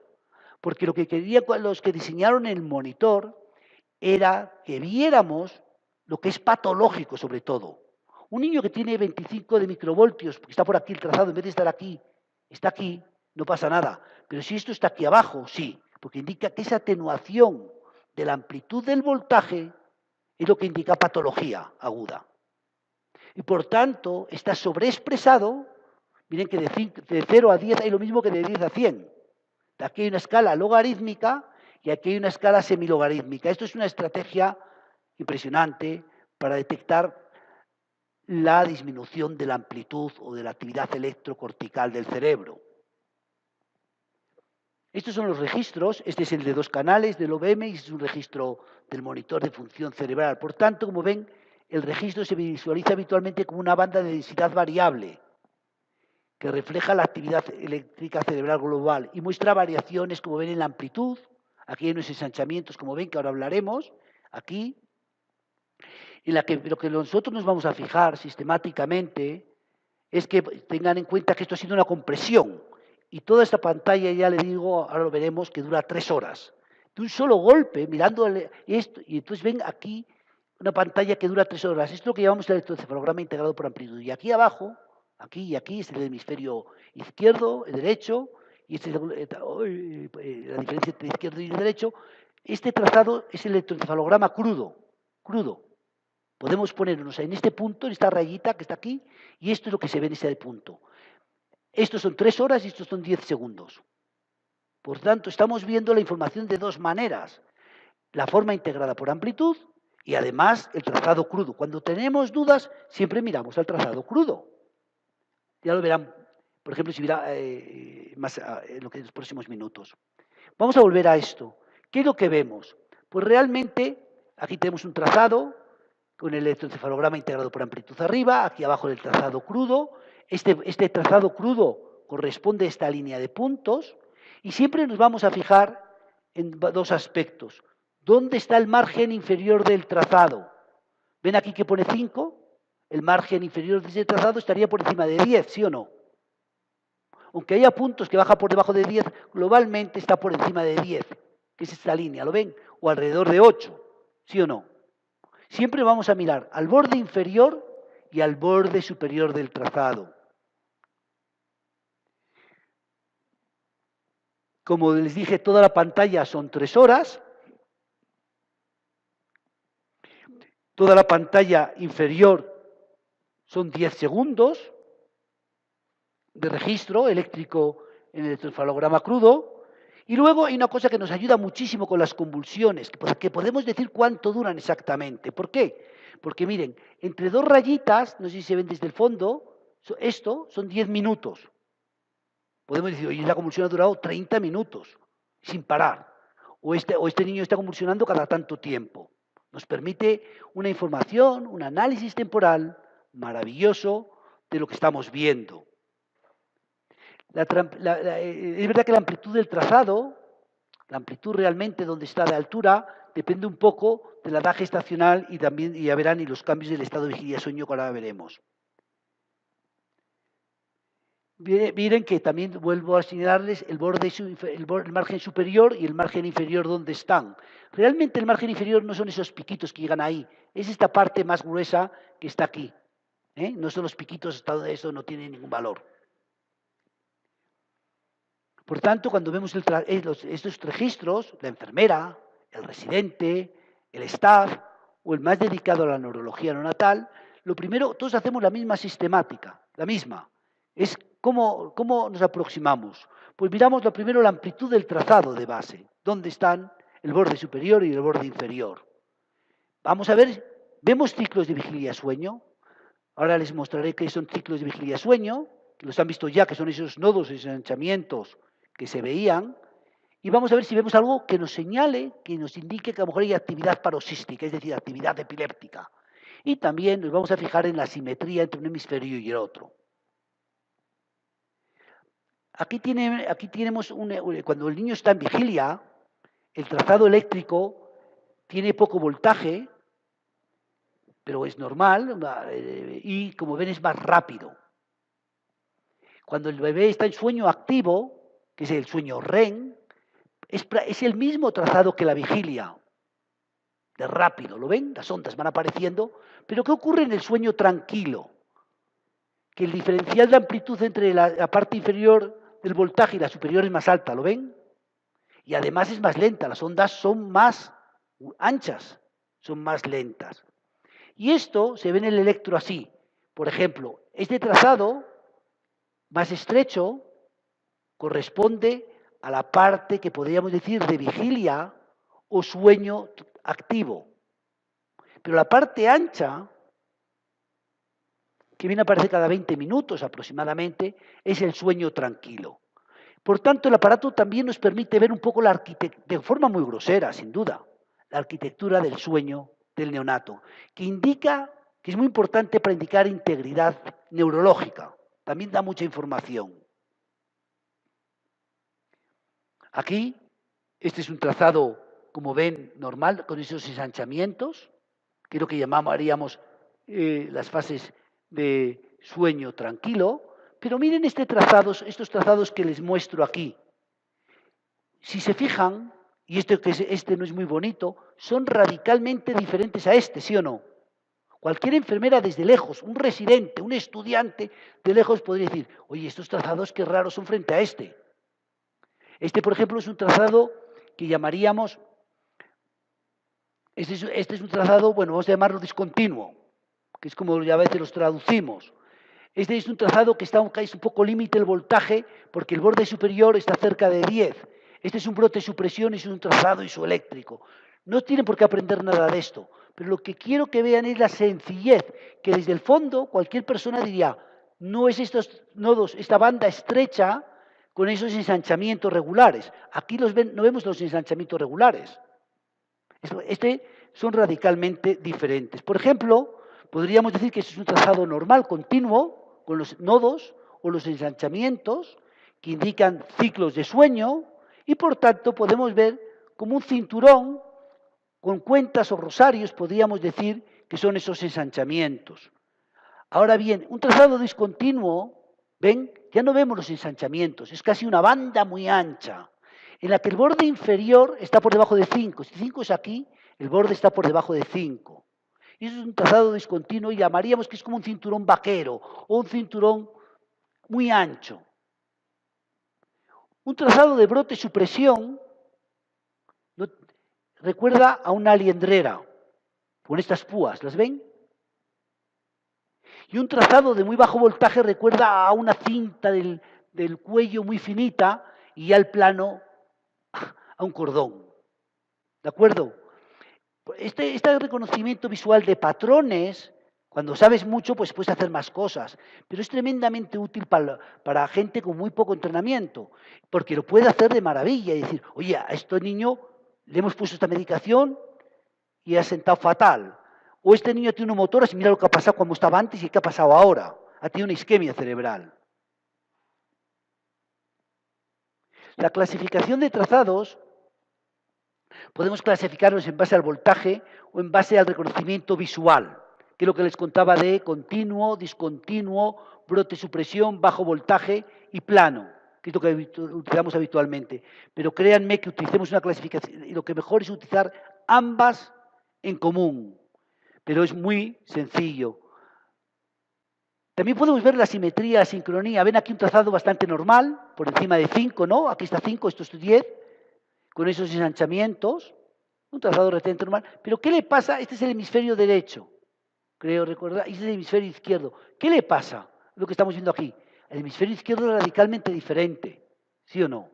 porque lo que querían los que diseñaron el monitor era que viéramos lo que es patológico sobre todo. Un niño que tiene 25 de microvoltios, porque está por aquí el trazado, en vez de estar aquí, está aquí, no pasa nada. Pero si esto está aquí abajo, sí, porque indica que esa atenuación de la amplitud del voltaje es lo que indica patología aguda. Y por tanto, está sobreexpresado. Miren que de 0 a 10 hay lo mismo que de 10 a 100. Aquí hay una escala logarítmica y aquí hay una escala semilogarítmica. Esto es una estrategia impresionante para detectar la disminución de la amplitud o de la actividad electrocortical del cerebro. Estos son los registros. Este es el de 2 canales del OBM y este es un registro del monitor de función cerebral. Por tanto, como ven, el registro se visualiza habitualmente como una banda de densidad variable que refleja la actividad eléctrica cerebral global y muestra variaciones, como ven, en la amplitud. Aquí hay unos ensanchamientos, como ven, que ahora hablaremos, aquí, en la que lo que nosotros nos vamos a fijar sistemáticamente es que tengan en cuenta que esto ha sido una compresión. Y toda esta pantalla, ya le digo, ahora lo veremos, que dura 3 horas. De un solo golpe, mirando esto, y entonces ven aquí una pantalla que dura 3 horas. Esto es lo que llamamos el electroencefalograma integrado por amplitud. Y aquí abajo, aquí y aquí, es el hemisferio izquierdo, el derecho, y este es la diferencia entre el izquierdo y el derecho. Este trazado es el electroencefalograma crudo. Podemos ponernos en este punto, en esta rayita que está aquí, y esto es lo que se ve en ese punto. Estos son 3 horas y estos son 10 segundos. Por tanto, estamos viendo la información de 2 maneras. La forma integrada por amplitud y además el trazado crudo. Cuando tenemos dudas, siempre miramos al trazado crudo. Ya lo verán, por ejemplo, si verá más en los próximos minutos. Vamos a volver a esto. ¿Qué es lo que vemos? Pues realmente aquí tenemos un trazado con el electroencefalograma integrado por amplitud arriba, aquí abajo el trazado crudo. Este trazado crudo corresponde a esta línea de puntos y siempre nos vamos a fijar en dos aspectos. ¿Dónde está el margen inferior del trazado? ¿Ven aquí que pone 5? El margen inferior de ese trazado estaría por encima de 10, ¿sí o no? Aunque haya puntos que baja por debajo de 10, globalmente está por encima de 10, que es esta línea, ¿lo ven? O alrededor de 8, ¿sí o no? Siempre vamos a mirar al borde inferior y al borde superior del trazado. Como les dije, toda la pantalla son 3 horas. Toda la pantalla inferior son 10 segundos de registro eléctrico en el electroencefalograma crudo. Y luego hay una cosa que nos ayuda muchísimo con las convulsiones, que podemos decir cuánto duran exactamente. ¿Por qué? Porque miren, entre dos rayitas, no sé si se ven desde el fondo, esto son 10 minutos. Podemos decir, oye, la convulsión ha durado 30 minutos, sin parar. O este niño está convulsionando cada tanto tiempo. Nos permite una información, un análisis temporal maravilloso de lo que estamos viendo. Es verdad que la amplitud del trazado, la amplitud realmente donde está de altura, depende un poco de la edad gestacional y también, ya verán, y los cambios del estado de vigilia-sueño que ahora veremos. Miren que también vuelvo a señalarles el margen superior y el margen inferior donde están. Realmente el margen inferior no son esos piquitos que llegan ahí, es esta parte más gruesa que está aquí. No son los piquitos, eso no tiene ningún valor. Por tanto, cuando vemos estos registros, la enfermera, el residente, el staff o el más dedicado a la neurología neonatal, lo primero, todos hacemos la misma sistemática, la misma. Es ¿cómo nos aproximamos? Pues miramos lo primero la amplitud del trazado de base, dónde están el borde superior y el borde inferior. Vamos a ver, vemos ciclos de vigilia-sueño. Ahora les mostraré qué son ciclos de vigilia-sueño, que los han visto ya, que son esos nodos, esos ensanchamientos que se veían. Y vamos a ver si vemos algo que nos señale, que nos indique que a lo mejor hay actividad paroxística, es decir, actividad epiléptica. Y también nos vamos a fijar en la simetría entre un hemisferio y el otro. Aquí tenemos, cuando el niño está en vigilia, el trazado eléctrico tiene poco voltaje, pero es normal, y como ven es más rápido. Cuando el bebé está en sueño activo, que es el sueño REM, es el mismo trazado que la vigilia, de rápido, ¿lo ven? Las ondas van apareciendo, pero ¿qué ocurre en el sueño tranquilo? Que el diferencial de amplitud entre la parte inferior del voltaje y la superior es más alta, ¿lo ven? Y además es más lenta, las ondas son más anchas, son más lentas. Y esto se ve en el electro así. Por ejemplo, este trazado más estrecho corresponde a la parte que podríamos decir de vigilia o sueño activo. Pero la parte ancha, que viene a aparecer cada 20 minutos aproximadamente, es el sueño tranquilo. Por tanto, el aparato también nos permite ver un poco la arquitectura, de forma muy grosera, sin duda, la arquitectura del sueño del neonato, que indica, que es muy importante para indicar integridad neurológica. También da mucha información. Aquí, este es un trazado, como ven, normal, con esos ensanchamientos, que es lo que llamaríamos las fases de sueño tranquilo. Pero miren estos trazados que les muestro aquí. Si se fijan, y este no es muy bonito, son radicalmente diferentes a este, ¿sí o no? Cualquier enfermera desde lejos, un residente, un estudiante de lejos podría decir, oye, estos trazados qué raros son frente a este. Este, por ejemplo, es un trazado que llamaríamos, este es un trazado, bueno, vamos a llamarlo discontinuo, que es como a veces los traducimos. Este es un trazado que es un poco límite el voltaje porque el borde superior está cerca de 10. Este es un brote de supresión y es un trazado isoeléctrico. No tienen por qué aprender nada de esto, pero lo que quiero que vean es la sencillez, que desde el fondo cualquier persona diría, no es estos nodos, esta banda estrecha con esos ensanchamientos regulares. Aquí no vemos los ensanchamientos regulares. Este son radicalmente diferentes. Por ejemplo, podríamos decir que es un trazado normal, continuo, con los nodos o los ensanchamientos que indican ciclos de sueño y, por tanto, podemos ver como un cinturón con cuentas o rosarios, podríamos decir que son esos ensanchamientos. Ahora bien, un trazado discontinuo, ¿ven? Ya no vemos los ensanchamientos, es casi una banda muy ancha, en la que el borde inferior está por debajo de 5. Si 5 es aquí, el borde está por debajo de 5. Y eso es un trazado discontinuo y llamaríamos que es como un cinturón vaquero o un cinturón muy ancho. Un trazado de brote-supresión recuerda a una liendrera con estas púas, ¿las ven? Y un trazado de muy bajo voltaje recuerda a una cinta del cuello muy finita y ya el plano a un cordón. ¿De acuerdo? Este reconocimiento visual de patrones, cuando sabes mucho, pues puedes hacer más cosas. Pero es tremendamente útil para gente con muy poco entrenamiento, porque lo puede hacer de maravilla y decir, oye, a este niño le hemos puesto esta medicación y ha sentado fatal. O este niño tiene un motor, así mira lo que ha pasado cuando estaba antes y qué ha pasado ahora. Ha tenido una isquemia cerebral. La clasificación de trazados podemos clasificarlos en base al voltaje o en base al reconocimiento visual, que es lo que les contaba de continuo, discontinuo, brote, supresión, bajo voltaje y plano, que es lo que utilizamos habitualmente. Pero créanme que utilicemos una clasificación y lo que mejor es utilizar ambas en común, pero es muy sencillo. También podemos ver la simetría, la sincronía. Ven aquí un trazado bastante normal, por encima de 5, ¿no? Aquí está 5, esto es 10, con esos ensanchamientos, un trazado relativamente normal. Pero ¿qué le pasa? Este es el hemisferio derecho, creo recordar, y este es el hemisferio izquierdo. ¿Qué le pasa? Lo que estamos viendo aquí. El hemisferio izquierdo es radicalmente diferente, ¿sí o no?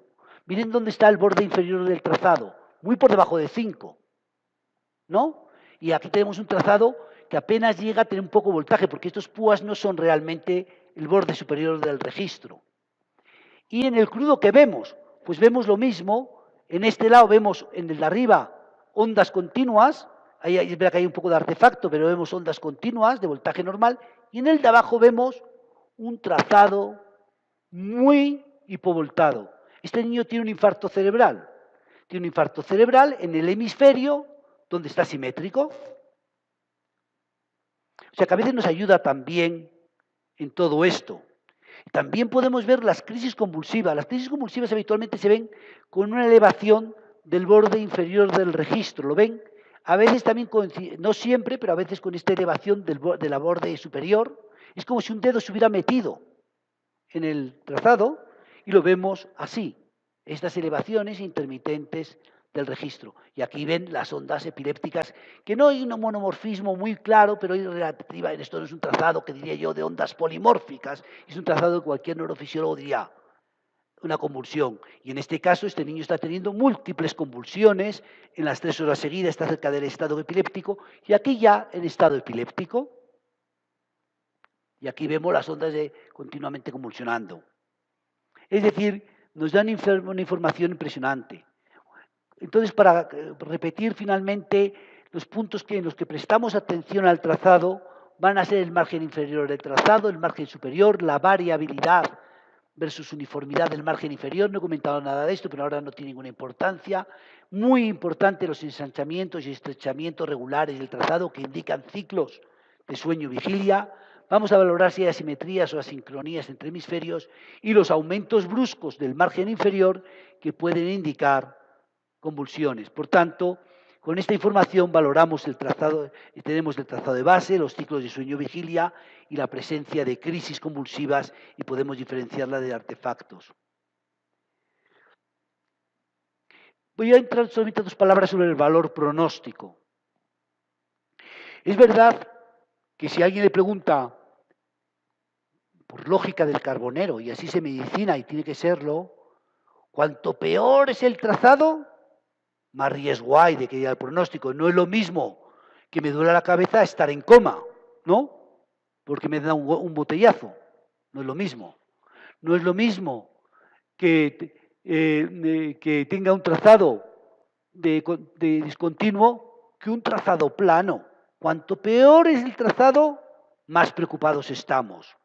Miren dónde está el borde inferior del trazado, muy por debajo de 5, ¿no? Y aquí tenemos un trazado que apenas llega a tener un poco de voltaje, porque estos púas no son realmente el borde superior del registro. Y en el crudo que vemos, pues vemos lo mismo. En este lado vemos en el de arriba ondas continuas, ahí es verdad que hay un poco de artefacto, pero vemos ondas continuas de voltaje normal, y en el de abajo vemos un trazado muy hipovoltado. Este niño tiene un infarto cerebral. Tiene un infarto cerebral en el hemisferio donde está simétrico. O sea que a veces nos ayuda también en todo esto. También podemos ver las crisis convulsivas. Las crisis convulsivas habitualmente se ven con una elevación del borde inferior del registro. ¿Lo ven? A veces también, no siempre, pero a veces con esta elevación de la borde superior. Es como si un dedo se hubiera metido en el trazado y lo vemos así. Estas elevaciones intermitentes del registro. Y aquí ven las ondas epilépticas, que no hay un monomorfismo muy claro, pero hay relativa. Esto no es un trazado que diría yo de ondas polimórficas, es un trazado que cualquier neurofisiólogo diría una convulsión. Y en este caso, este niño está teniendo múltiples convulsiones en las 3 horas seguidas, está cerca del estado epiléptico, y aquí ya el estado epiléptico. Y aquí vemos las ondas continuamente convulsionando. Es decir, nos dan una información impresionante. Entonces, para repetir finalmente, los puntos en los que prestamos atención al trazado van a ser el margen inferior del trazado, el margen superior, la variabilidad versus uniformidad del margen inferior. No he comentado nada de esto, pero ahora no tiene ninguna importancia. Muy importante los ensanchamientos y estrechamientos regulares del trazado que indican ciclos de sueño-vigilia. Vamos a valorar si hay asimetrías o asincronías entre hemisferios y los aumentos bruscos del margen inferior que pueden indicar convulsiones. Por tanto, con esta información valoramos el trazado, tenemos el trazado de base, los ciclos de sueño-vigilia y la presencia de crisis convulsivas y podemos diferenciarla de artefactos. Voy a entrar solamente 2 palabras sobre el valor pronóstico. Es verdad que si alguien le pregunta, por lógica del carbonero, y así se medicina y tiene que serlo, cuanto peor es el trazado, más riesgo hay de que haya el pronóstico. No es lo mismo que me duele la cabeza estar en coma, ¿no? Porque me da un botellazo. No es lo mismo. No es lo mismo que tenga un trazado de discontinuo que un trazado plano. Cuanto peor es el trazado, más preocupados estamos.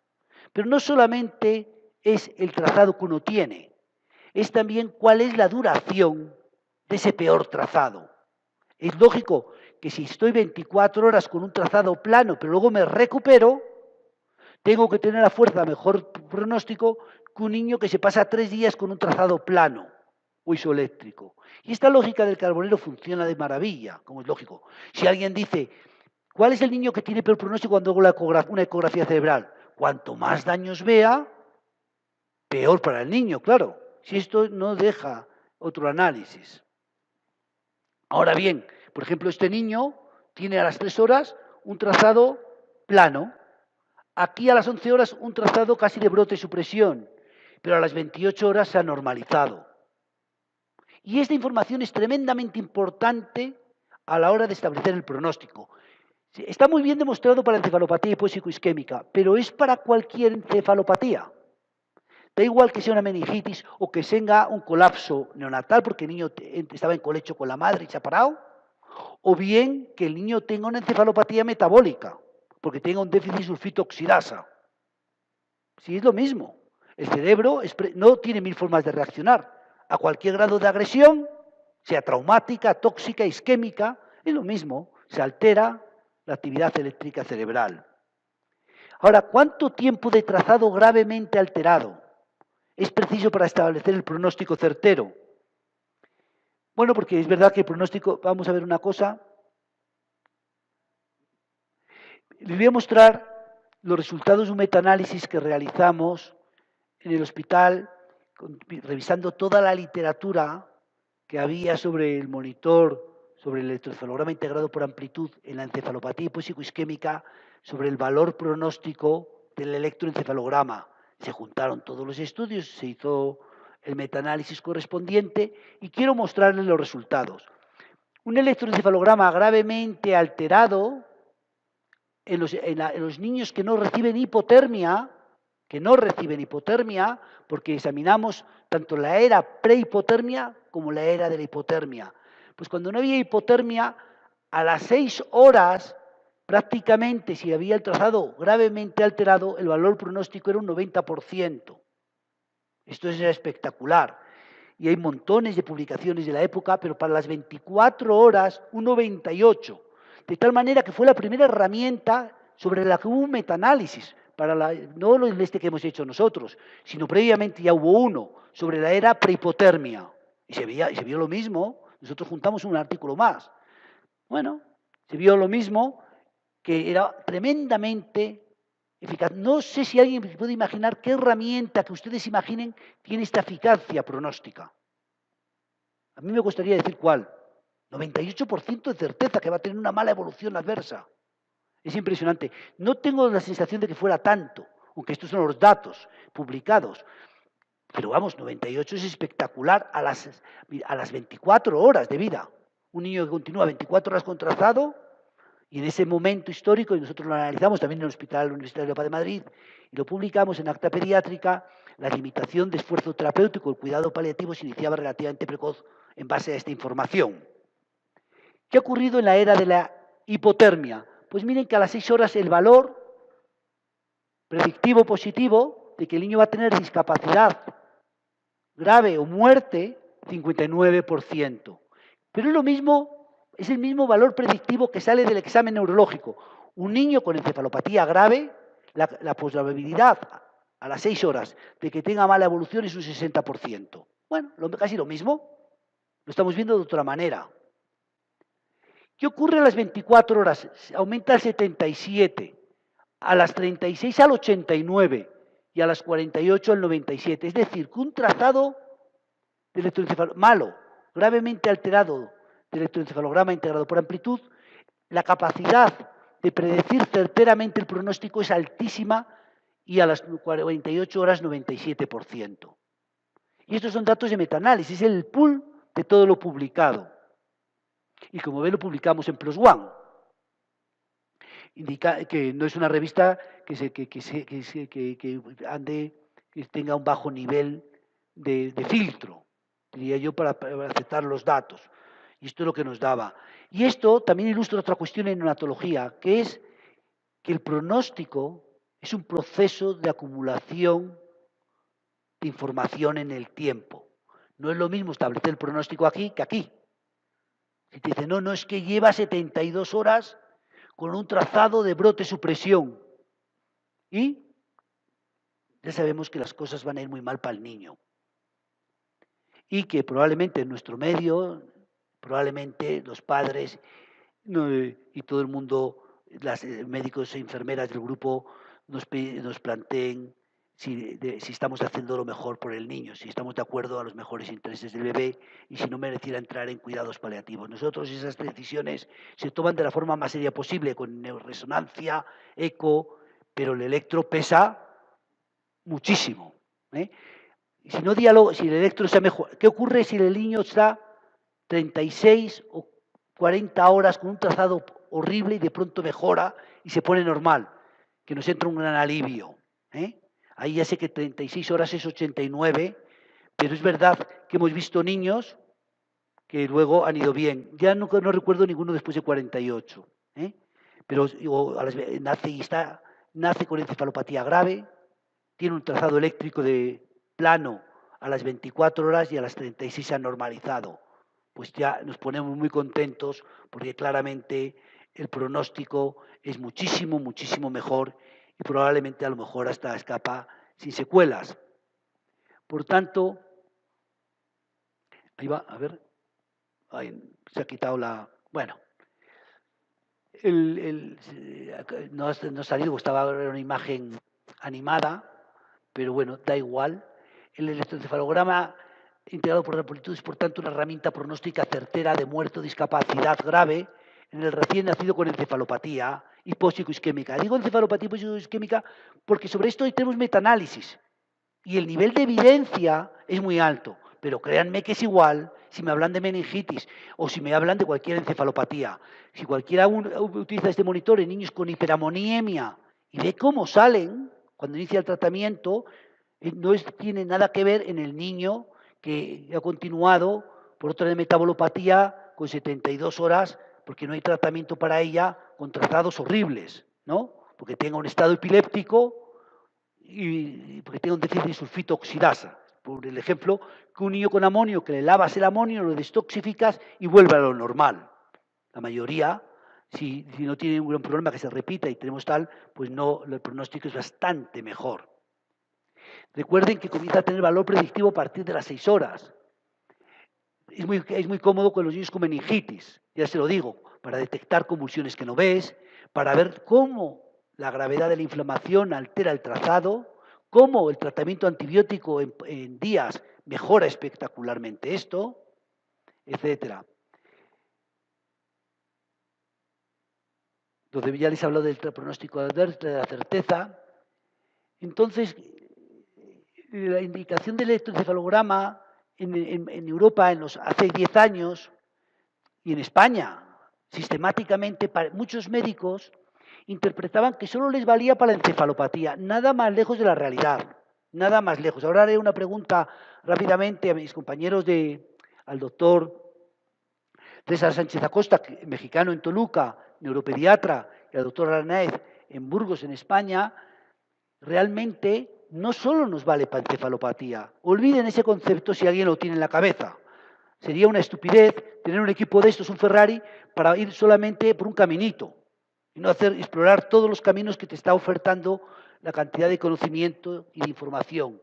Pero no solamente es el trazado que uno tiene, es también cuál es la duración de ese peor trazado. Es lógico que si estoy 24 horas con un trazado plano, pero luego me recupero, tengo que tener a fuerza mejor pronóstico que un niño que se pasa 3 días con un trazado plano o isoeléctrico. Y esta lógica del carbonero funciona de maravilla, como es lógico. Si alguien dice, ¿cuál es el niño que tiene peor pronóstico cuando hago una ecografía cerebral? Cuanto más daños vea, peor para el niño, claro. Si esto no deja otro análisis. Ahora bien, por ejemplo, este niño tiene a las 3 horas un trazado plano. Aquí a las 11 horas un trazado casi de brote y supresión, pero a las 28 horas se ha normalizado. Y esta información es tremendamente importante a la hora de establecer el pronóstico. Está muy bien demostrado para encefalopatía hipóxico-isquémica, pero es para cualquier encefalopatía. Da igual que sea una meningitis o que tenga un colapso neonatal porque el niño estaba en colecho con la madre y se ha parado, o bien que el niño tenga una encefalopatía metabólica porque tenga un déficit sulfito-oxidasa. Sí, es lo mismo. El cerebro no tiene 1000 formas de reaccionar. A cualquier grado de agresión, sea traumática, tóxica, isquémica, es lo mismo. Se altera la actividad eléctrica cerebral. Ahora, ¿cuánto tiempo de trazado gravemente alterado es preciso para establecer el pronóstico certero? Bueno, porque es verdad que el pronóstico, vamos a ver una cosa. Les voy a mostrar los resultados de un metaanálisis que realizamos en el hospital, revisando toda la literatura que había sobre el monitor, sobre el electroencefalograma integrado por amplitud en la encefalopatía hipóxico-isquémica, sobre el valor pronóstico del electroencefalograma. Se juntaron todos los estudios, se hizo el metaanálisis correspondiente y quiero mostrarles los resultados. Un electroencefalograma gravemente alterado en los niños que no reciben hipotermia, porque examinamos tanto la era prehipotermia como la era de la hipotermia. Pues cuando no había hipotermia, a las 6 horas, prácticamente, si había el trazado gravemente alterado, el valor pronóstico era un 90%. Esto es espectacular. Y hay montones de publicaciones de la época, pero para las 24 horas, un 98%. De tal manera que fue la primera herramienta sobre la que hubo un metaanálisis, no este que hemos hecho nosotros, sino previamente ya hubo uno sobre la era prehipotermia. Y se vio lo mismo, nosotros juntamos un artículo más. Bueno, se vio lo mismo, que era tremendamente eficaz. No sé si alguien puede imaginar qué herramienta que ustedes imaginen tiene esta eficacia pronóstica. A mí me gustaría decir cuál. 98% de certeza que va a tener una mala evolución adversa. Es impresionante. No tengo la sensación de que fuera tanto, aunque estos son los datos publicados. Pero vamos, 98 es espectacular a las 24 horas de vida. Un niño que continúa 24 horas con trazado, y en ese momento histórico, y nosotros lo analizamos también en el Hospital Universitario de Europa de Madrid, y lo publicamos en Acta Pediátrica, la limitación de esfuerzo terapéutico, el cuidado paliativo se iniciaba relativamente precoz en base a esta información. ¿Qué ha ocurrido en la era de la hipotermia? Pues miren que a las 6 horas el valor predictivo positivo de que el niño va a tener discapacidad grave o muerte, 59%. Pero es el mismo valor predictivo que sale del examen neurológico. Un niño con encefalopatía grave, la probabilidad a las 6 horas de que tenga mala evolución es un 60%. Bueno, casi lo mismo. Lo estamos viendo de otra manera. ¿Qué ocurre a las 24 horas? Aumenta al 77, a las 36 al 89 y a las 48 al 97. Es decir, que un trazado de electroencefalograma malo, gravemente alterado del electroencefalograma integrado por amplitud, la capacidad de predecir certeramente el pronóstico es altísima y a las 48 horas 97%. Y estos son datos de metaanálisis, es el pool de todo lo publicado. Y como ven, lo publicamos en PLOS ONE. Indica que no es una revista que tenga un bajo nivel de filtro, diría yo, para aceptar los datos. Y esto es lo que nos daba. Y esto también ilustra otra cuestión en neonatología, que es que el pronóstico es un proceso de acumulación de información en el tiempo. No es lo mismo establecer el pronóstico aquí que aquí. Si te dicen, no, no, es que lleva 72 horas con un trazado de brote-supresión. Y ya sabemos que las cosas van a ir muy mal para el niño. Y que probablemente en nuestro medio, probablemente los padres y todo el mundo, los médicos e enfermeras del grupo nos planteen si estamos haciendo lo mejor por el niño, si estamos de acuerdo a los mejores intereses del bebé y si no mereciera entrar en cuidados paliativos. Nosotros esas decisiones se toman de la forma más seria posible, con neurresonancia, eco, pero el electro pesa muchísimo. Si no diálogo, si el electro está mejor, ¿qué ocurre si el niño está 36 o 40 horas con un trazado horrible y de pronto mejora y se pone normal? Que nos entra un gran alivio. Ahí ya sé que 36 horas es 89, pero es verdad que hemos visto niños que luego han ido bien. Ya no recuerdo ninguno después de 48. Pero nace con encefalopatía grave, tiene un trazado eléctrico de plano a las 24 horas y a las 36 se ha normalizado. Pues ya nos ponemos muy contentos porque claramente el pronóstico es muchísimo, muchísimo mejor y probablemente a lo mejor hasta escapa sin secuelas. Por tanto, ahí va, a ver, se ha quitado la... Bueno, no ha salido, estaba una imagen animada, pero bueno, da igual. El electroencefalograma integrado por amplitud es, por tanto, una herramienta pronóstica certera de muerte o discapacidad grave en el recién nacido con encefalopatía hipóxico-isquémica. Digo encefalopatía hipóxico-isquémica porque sobre esto hoy tenemos metaanálisis y el nivel de evidencia es muy alto, pero créanme que es igual si me hablan de meningitis o si me hablan de cualquier encefalopatía. Si cualquiera utiliza este monitor en niños con hiperamoniemia y ve cómo salen cuando inicia el tratamiento, no tiene nada que ver en el niño que ha continuado por otra metabulopatía con 72 horas porque no hay tratamiento para ella con trazados horribles, ¿no? Porque tenga un estado epiléptico y porque tenga un déficit de sulfito oxidasa. Por el ejemplo, que un niño con amonio, que le lavas el amonio, lo destoxificas y vuelve a lo normal. La mayoría, si no tiene un gran problema que se repita y tenemos tal, pues no, el pronóstico es bastante mejor. Recuerden que comienza a tener valor predictivo a partir de las 6 horas. Es muy cómodo con los niños con meningitis, ya se lo digo, para detectar convulsiones que no ves, para ver cómo la gravedad de la inflamación altera el trazado, cómo el tratamiento antibiótico en días mejora espectacularmente esto, etcétera. Entonces ya les he hablado del pronóstico de la certeza. Entonces, la indicación del electroencefalograma en Europa hace 10 años y en España, sistemáticamente, muchos médicos interpretaban que solo les valía para la encefalopatía, nada más lejos de la realidad, nada más lejos. Ahora haré una pregunta rápidamente a mis compañeros, al doctor César Sánchez Acosta, mexicano en Toluca, neuropediatra, y al doctor Arnaez en Burgos, en España. Realmente no solo nos vale para encefalopatía. Olviden ese concepto si alguien lo tiene en la cabeza. Sería una estupidez tener un equipo de estos, un Ferrari, para ir solamente por un caminito y no explorar todos los caminos que te está ofertando la cantidad de conocimiento y de información.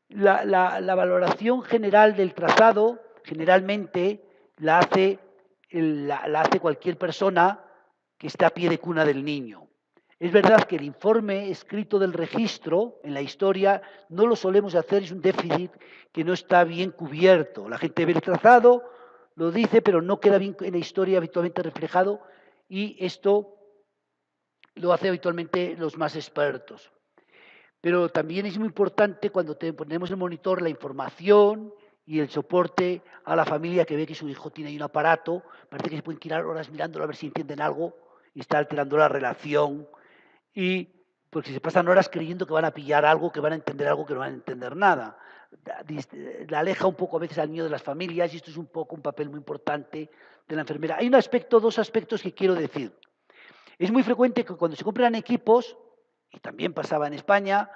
La valoración general del trazado generalmente la hace cualquier persona que está a pie de cuna del niño. Es verdad que el informe escrito del registro en la historia no lo solemos hacer, es un déficit que no está bien cubierto. La gente ve el trazado, lo dice, pero no queda bien en la historia habitualmente reflejado y esto lo hace habitualmente los más expertos. Pero también es muy importante cuando ponemos el monitor la información y el soporte a la familia que ve que su hijo tiene ahí un aparato, parece que se pueden quedar horas mirándolo a ver si entienden algo y está alterando la relación y porque se pasan horas creyendo que van a pillar algo, que van a entender algo, que no van a entender nada. La aleja un poco a veces al niño de las familias y esto es un poco un papel muy importante de la enfermera. Hay un aspecto, dos aspectos que quiero decir. Es muy frecuente que cuando se compran equipos, y también pasaba en España,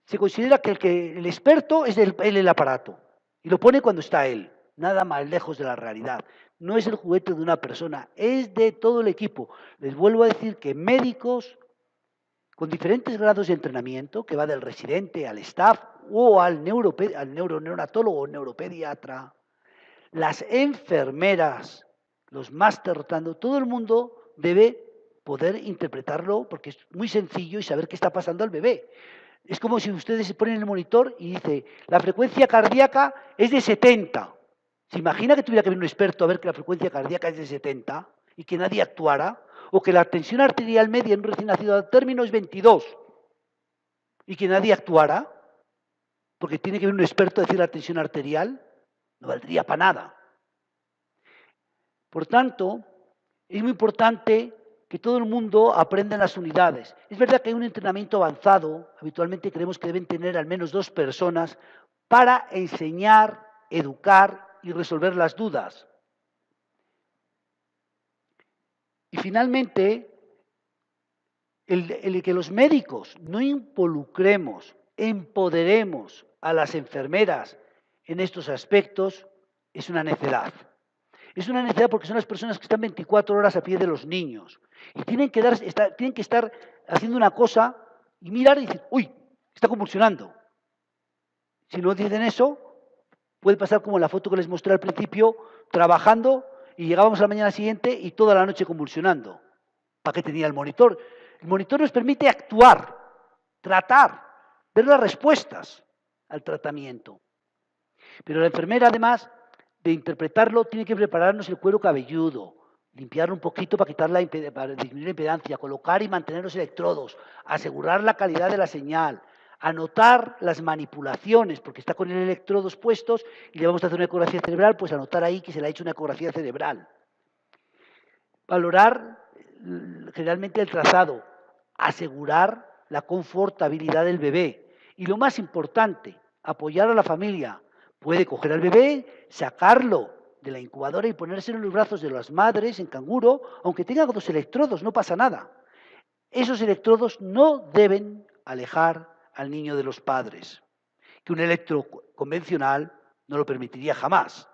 se considera que el experto es el aparato y lo pone cuando está él, nada más lejos de la realidad. No es el juguete de una persona, es de todo el equipo. Les vuelvo a decir que médicos con diferentes grados de entrenamiento, que va del residente al staff o al neonatólogo o neuropediatra, las enfermeras, los máster rotando, todo el mundo debe poder interpretarlo porque es muy sencillo y saber qué está pasando al bebé. Es como si ustedes se ponen el monitor y dice, la frecuencia cardíaca es de 70. ¿Se imagina que tuviera que venir un experto a ver que la frecuencia cardíaca es de 70 y que nadie actuara? O que la tensión arterial media en un recién nacido a término es 22 y que nadie actuara, porque tiene que venir un experto a decir la tensión arterial, no valdría para nada. Por tanto, es muy importante que todo el mundo aprenda en las unidades. Es verdad que hay un entrenamiento avanzado, habitualmente creemos que deben tener al menos 2 personas para enseñar, educar y resolver las dudas. Y finalmente, el que los médicos no involucremos, empoderemos a las enfermeras en estos aspectos es una necedad. Es una necesidad porque son las personas que están 24 horas a pie de los niños y tienen que estar haciendo una cosa y mirar y decir, uy, está convulsionando. Si no dicen eso, puede pasar como la foto que les mostré al principio, trabajando y llegábamos a la mañana siguiente y toda la noche convulsionando. ¿Para qué tenía el monitor? El monitor nos permite actuar, tratar, ver las respuestas al tratamiento. Pero la enfermera, además de interpretarlo, tiene que prepararnos el cuero cabelludo, limpiarlo un poquito para para disminuir la impedancia, colocar y mantener los electrodos, asegurar la calidad de la señal, anotar las manipulaciones, porque está con el electrodos puestos y le vamos a hacer una ecografía cerebral, pues anotar ahí que se le ha hecho una ecografía cerebral. Valorar generalmente el trazado, asegurar la confortabilidad del bebé y lo más importante, apoyar a la familia. Puede coger al bebé, sacarlo de la incubadora y ponérselo en los brazos de las madres en canguro, aunque tenga 2 electrodos, no pasa nada. Esos electrodos no deben alejar al niño de los padres, que un electro convencional no lo permitiría jamás.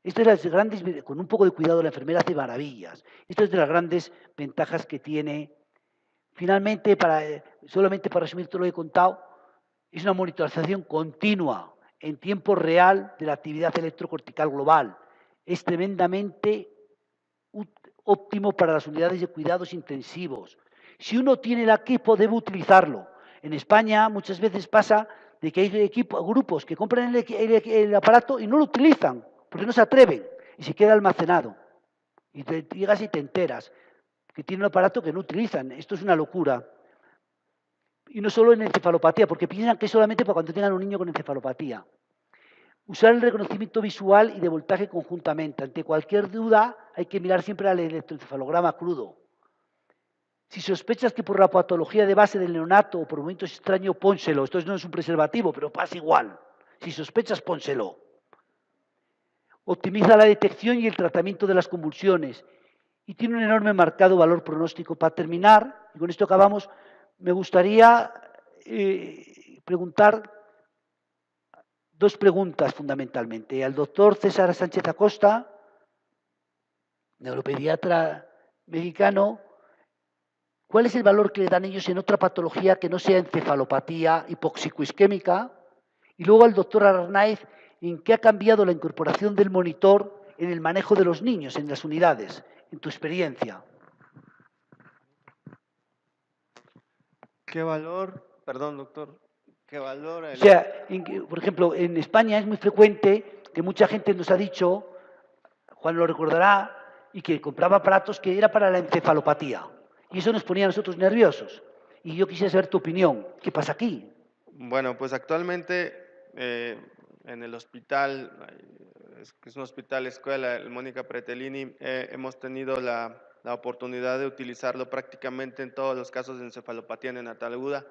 Esto es las grandes, con un poco de cuidado la enfermera hace maravillas. Esto es de las grandes ventajas que tiene. Finalmente, solamente para resumir todo lo que he contado, es una monitorización continua en tiempo real de la actividad electrocortical global. Es tremendamente óptimo para las unidades de cuidados intensivos. Si uno tiene el equipo, debe utilizarlo. En España muchas veces pasa de que hay grupos que compran el aparato y no lo utilizan, porque no se atreven y se queda almacenado. Y te llegas y te enteras que tiene un aparato que no utilizan. Esto es una locura. Y no solo en encefalopatía, porque piensan que es solamente para cuando tengan un niño con encefalopatía. Usar el reconocimiento visual y de voltaje conjuntamente. Ante cualquier duda hay que mirar siempre al electroencefalograma crudo. Si sospechas que por la patología de base del neonato o por momentos extraños, pónselo. Esto no es un preservativo, pero pasa igual. Si sospechas, pónselo. Optimiza la detección y el tratamiento de las convulsiones y tiene un enorme marcado valor pronóstico. Para terminar, y con esto acabamos, me gustaría preguntar 2 preguntas fundamentalmente. Al doctor César Sánchez Acosta, neuropediatra mexicano, ¿cuál es el valor que le dan ellos en otra patología que no sea encefalopatía hipoxicoisquémica? Y luego al doctor Arnaiz, ¿en qué ha cambiado la incorporación del monitor en el manejo de los niños en las unidades, en tu experiencia? ¿Qué valor, perdón, doctor, qué valor O sea, por ejemplo, en España es muy frecuente que mucha gente nos ha dicho, Juan lo recordará, y que compraba aparatos que era para la encefalopatía. Y eso nos ponía a nosotros nerviosos. Y yo quisiera saber tu opinión. ¿Qué pasa aquí? Bueno, pues actualmente en el hospital, que es un hospital escuela, el Mónica Pretelini, hemos tenido la la oportunidad de utilizarlo prácticamente en todos los casos de encefalopatía neonatal aguda,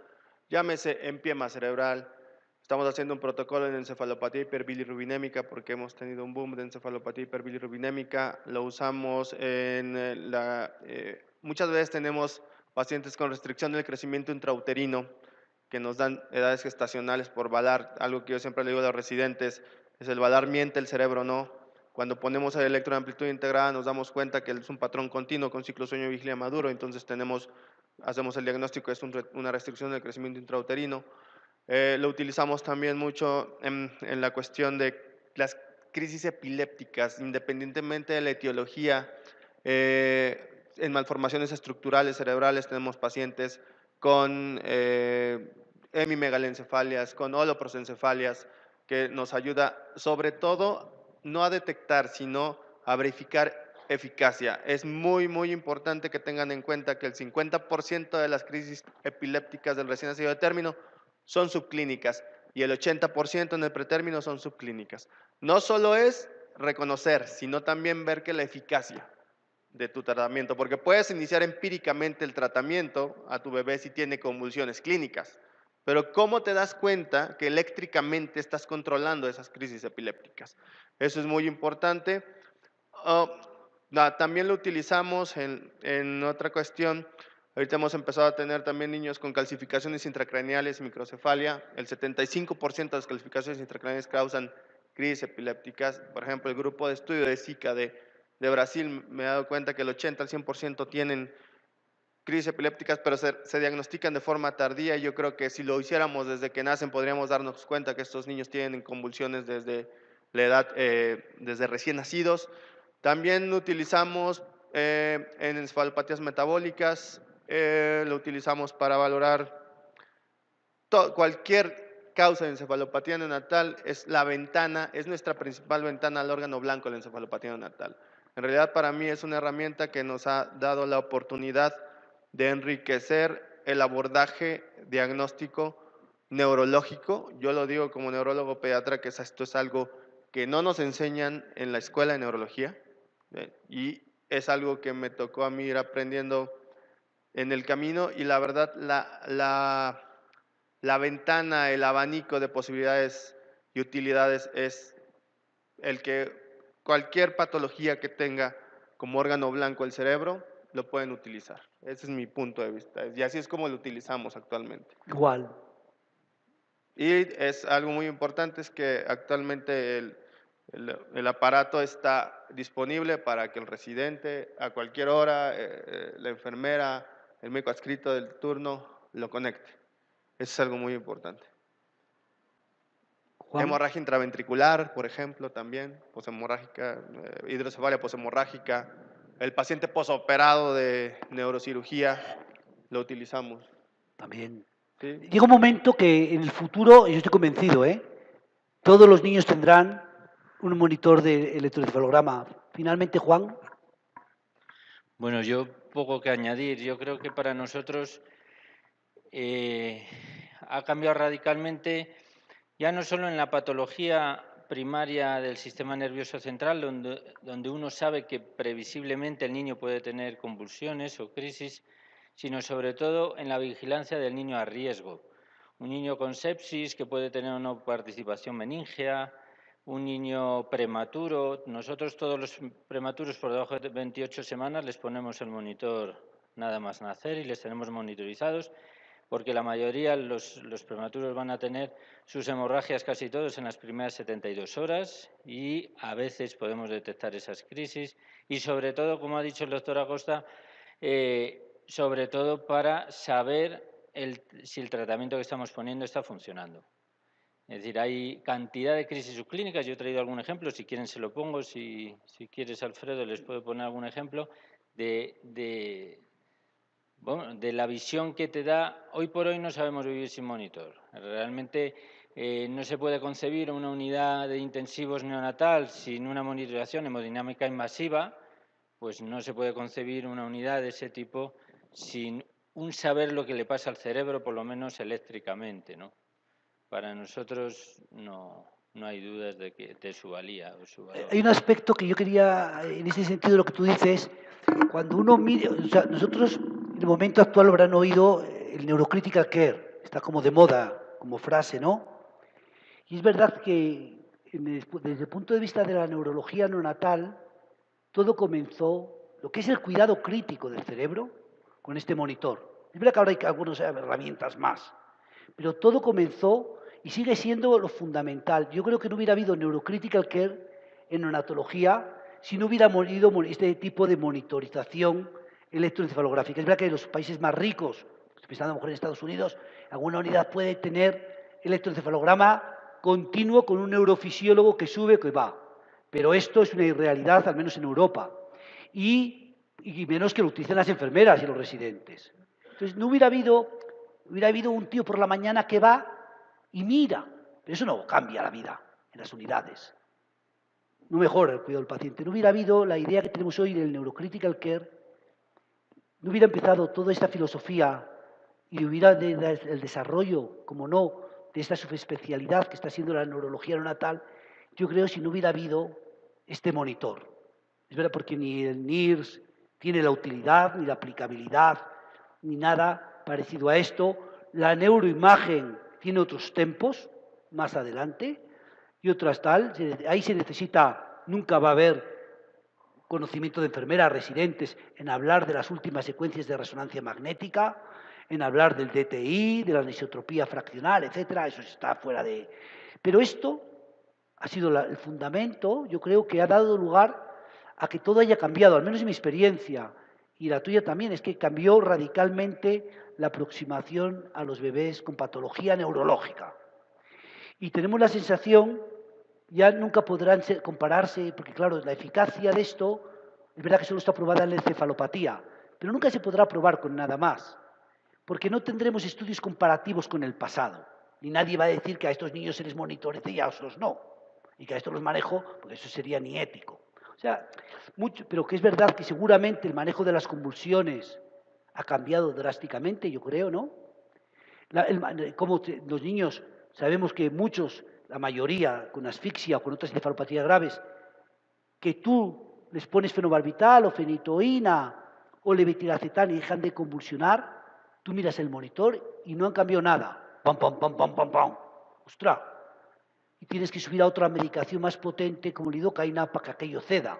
llámese empiema cerebral. Estamos haciendo un protocolo en encefalopatía hiperbilirrubinémica porque hemos tenido un boom de encefalopatía hiperbilirrubinémica. Lo usamos en muchas veces tenemos pacientes con restricción del crecimiento intrauterino que nos dan edades gestacionales por VALAR. Algo que yo siempre le digo a los residentes es: el VALAR miente, el cerebro no. Cuando ponemos el electro de amplitud integrada nos damos cuenta que es un patrón continuo con ciclo sueño vigilia maduro, entonces hacemos el diagnóstico, es una restricción del crecimiento intrauterino. Lo utilizamos también mucho en la cuestión de las crisis epilépticas, independientemente de la etiología. En malformaciones estructurales cerebrales tenemos pacientes con hemimegalencephalias, con holoprosencefalias, que nos ayuda sobre todo no a detectar, sino a verificar eficacia. Es muy, muy importante que tengan en cuenta que el 50% de las crisis epilépticas del recién nacido de término son subclínicas y el 80% en el pretérmino son subclínicas. No solo es reconocer, sino también ver que la eficacia de tu tratamiento, porque puedes iniciar empíricamente el tratamiento a tu bebé si tiene convulsiones clínicas, pero ¿cómo te das cuenta que eléctricamente estás controlando esas crisis epilépticas? Eso es muy importante. También lo utilizamos en otra cuestión. Ahorita hemos empezado a tener también niños con calcificaciones intracraneales y microcefalia. El 75% de las calcificaciones intracraneales causan crisis epilépticas. Por ejemplo, el grupo de estudio de Zika de Brasil, me he dado cuenta que el 80 al 100% tienen crisis epilépticas, pero se diagnostican de forma tardía. Yo creo que si lo hiciéramos desde que nacen, podríamos darnos cuenta que estos niños tienen convulsiones desde la edad, desde recién nacidos. También lo utilizamos en encefalopatías metabólicas, lo utilizamos para valorar cualquier causa de encefalopatía neonatal. Es la ventana, es nuestra principal ventana al órgano blanco, la encefalopatía neonatal. En realidad, para mí es una herramienta que nos ha dado la oportunidad de enriquecer el abordaje diagnóstico neurológico. Yo lo digo como neurólogo pediatra que esto es algo que no nos enseñan en la escuela de neurología, y es algo que me tocó a mí ir aprendiendo en el camino, y la verdad la ventana, el abanico de posibilidades y utilidades es el que cualquier patología que tenga como órgano blanco el cerebro lo pueden utilizar. Ese es mi punto de vista y así es como lo utilizamos actualmente. Igual. Y es algo muy importante, es que actualmente el aparato está disponible para que el residente a cualquier hora, la enfermera, el médico adscrito del turno lo conecte. Eso es algo muy importante. Juan. Hemorragia intraventricular, por ejemplo, también, poshemorrágica, hidrocefalia poshemorrágica. El paciente posoperado de neurocirugía lo utilizamos. También. ¿Sí? Llega un momento que en el futuro, yo estoy convencido, todos los niños tendrán un monitor de electroencefalograma. Finalmente, Juan. Bueno, yo poco que añadir. Yo creo que para nosotros ha cambiado radicalmente, ya no solo en la patología primaria del sistema nervioso central, donde uno sabe que previsiblemente el niño puede tener convulsiones o crisis, sino sobre todo en la vigilancia del niño a riesgo. Un niño con sepsis que puede tener una participación meningea, un niño prematuro. Nosotros todos los prematuros por debajo de 28 semanas les ponemos el monitor nada más nacer y les tenemos monitorizados, porque la mayoría, los prematuros van a tener sus hemorragias casi todos en las primeras 72 horas y a veces podemos detectar esas crisis y sobre todo, como ha dicho el doctor Acosta, sobre todo para saber si el tratamiento que estamos poniendo está funcionando. Es decir, hay cantidad de crisis subclínicas. Yo he traído algún ejemplo, si quieren se lo pongo, si quieres, Alfredo, les puedo poner algún ejemplo de la visión que te da. Hoy por hoy no sabemos vivir sin monitor. Realmente no se puede concebir una unidad de intensivos neonatal sin una monitorización hemodinámica invasiva, pues no se puede concebir una unidad de ese tipo sin un saber lo que le pasa al cerebro, por lo menos eléctricamente, ¿no? Para nosotros no no hay dudas de su valía o su valor. Hay un aspecto que yo quería, en ese sentido, lo que tú dices, cuando uno mire, o sea, nosotros en el momento actual habrán oído el neurocritical care, está como de moda, como frase, ¿no? Y es verdad que desde el punto de vista de la neurología neonatal, todo comenzó, lo que es el cuidado crítico del cerebro, con este monitor. Es verdad que ahora hay algunas herramientas más, pero todo comenzó y sigue siendo lo fundamental. Yo creo que no hubiera habido neurocritical care en neonatología si no hubiera habido este tipo de monitorización electroencefalográfica. Es verdad que en los países más ricos, pensando a lo mejor en Estados Unidos, alguna unidad puede tener electroencefalograma continuo con un neurofisiólogo que sube, que va. Pero esto es una irrealidad, al menos en Europa. Y menos que lo utilicen las enfermeras y los residentes. Entonces, no hubiera habido un tío por la mañana que va y mira. Pero eso no cambia la vida en las unidades. No mejora el cuidado del paciente. No hubiera habido la idea que tenemos hoy del neurocritical care, no hubiera empezado toda esta filosofía y hubiera el desarrollo, como no, de esta subespecialidad que está siendo la neurología neonatal, yo creo si no hubiera habido este monitor. Es verdad, porque ni el NIRS tiene la utilidad, ni la aplicabilidad, ni nada parecido a esto. La neuroimagen tiene otros tempos más adelante y otras tal. Ahí se necesita, nunca va a haber conocimiento de enfermeras residentes en hablar de las últimas secuencias de resonancia magnética, en hablar del DTI, de la anisotropía fraccional, etcétera. Eso está fuera de... Pero esto ha sido el fundamento, yo creo que ha dado lugar a que todo haya cambiado, al menos en mi experiencia, y la tuya también, es que cambió radicalmente la aproximación a los bebés con patología neurológica. Y tenemos la sensación, ya nunca podrán compararse, porque claro, la eficacia de esto, es verdad que solo está probada en la encefalopatía, pero nunca se podrá probar con nada más, porque no tendremos estudios comparativos con el pasado, ni nadie va a decir que a estos niños se les monitorice y a otros no, y que a estos los manejo, porque eso sería ni ético. O sea, pero que es verdad que seguramente el manejo de las convulsiones ha cambiado drásticamente, yo creo, ¿no? Como los niños, sabemos que muchos, la mayoría, con asfixia o con otras encefalopatías graves, que tú les pones fenobarbital o fenitoína o levetiracetam y dejan de convulsionar, tú miras el monitor y no han cambiado nada. ¡Pam, pam, pam, pam, pam, pam! ¡Ostras! Y tienes que subir a otra medicación más potente como lidocaína para que aquello ceda.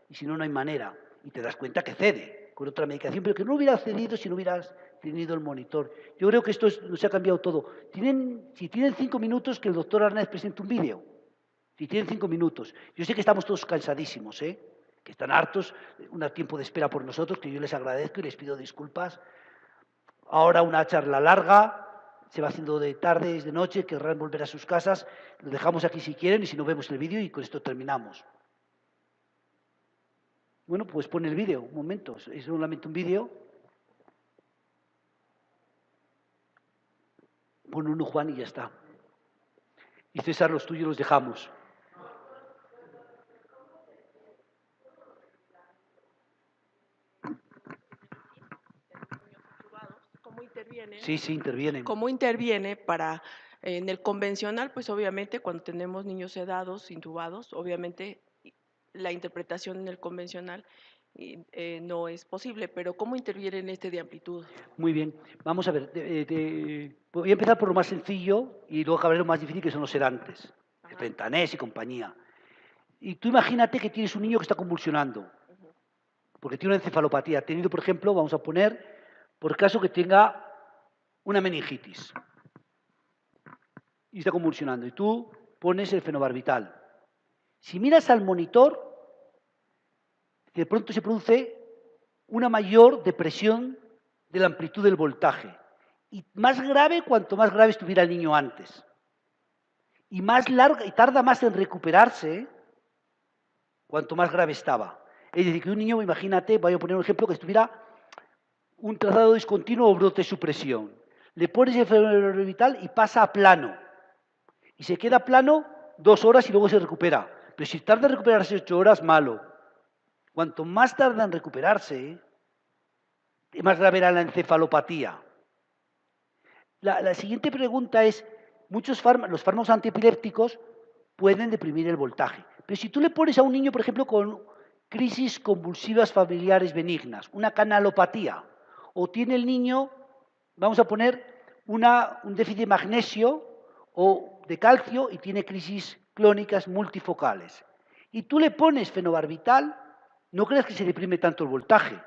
Y si no, no hay manera. Y te das cuenta que cede con otra medicación, pero que no hubiera cedido si no hubieras tenido el monitor. Yo creo que esto se ha cambiado todo. Si tienen 5 minutos, que el doctor Arnaiz presente un vídeo. Si tienen 5 minutos. Yo sé que estamos todos cansadísimos, que están hartos, un tiempo de espera por nosotros, que yo les agradezco y les pido disculpas. Ahora una charla larga, se va haciendo de tarde, es de noche, querrán volver a sus casas. Lo dejamos aquí si quieren y si no vemos el vídeo y con esto terminamos. Bueno, pues pon el vídeo, un momento, es solamente un vídeo. Pon uno, Juan, y ya está. Y César, los tuyos los dejamos. ¿Cómo intervienen? Sí, intervienen. ¿Cómo interviene para, en el convencional, pues obviamente cuando tenemos niños sedados, intubados, obviamente la interpretación en el convencional no es posible, pero ¿cómo interviene en este de amplitud? Muy bien, vamos a ver, voy a empezar por lo más sencillo y luego acabaré lo más difícil, que son los sedantes, el pentanés y compañía. Y tú imagínate que tienes un niño que está convulsionando, porque tiene una encefalopatía. Ha tenido, por ejemplo, vamos a poner, por caso que tenga una meningitis y está convulsionando, y tú pones el fenobarbital. Si miras al monitor, de pronto se produce una mayor depresión de la amplitud del voltaje. Y más grave cuanto más grave estuviera el niño antes. Y más larga, y tarda más en recuperarse cuanto más grave estaba. Es decir, que un niño, imagínate, voy a poner un ejemplo, que estuviera un trazado discontinuo o brote supresión. Le pones el fenobarbital y pasa a plano. Y se queda plano 2 horas y luego se recupera. Pero si tarda en recuperarse 8 horas, malo. Cuanto más tarda en recuperarse, más grave era la encefalopatía. La siguiente pregunta es, los fármacos antiepilépticos pueden deprimir el voltaje. Pero si tú le pones a un niño, por ejemplo, con crisis convulsivas familiares benignas, una canalopatía, o tiene el niño, vamos a poner, un déficit de magnesio o de calcio y tiene crisis clónicas multifocales, y tú le pones fenobarbital, no creas que se deprime tanto el voltaje.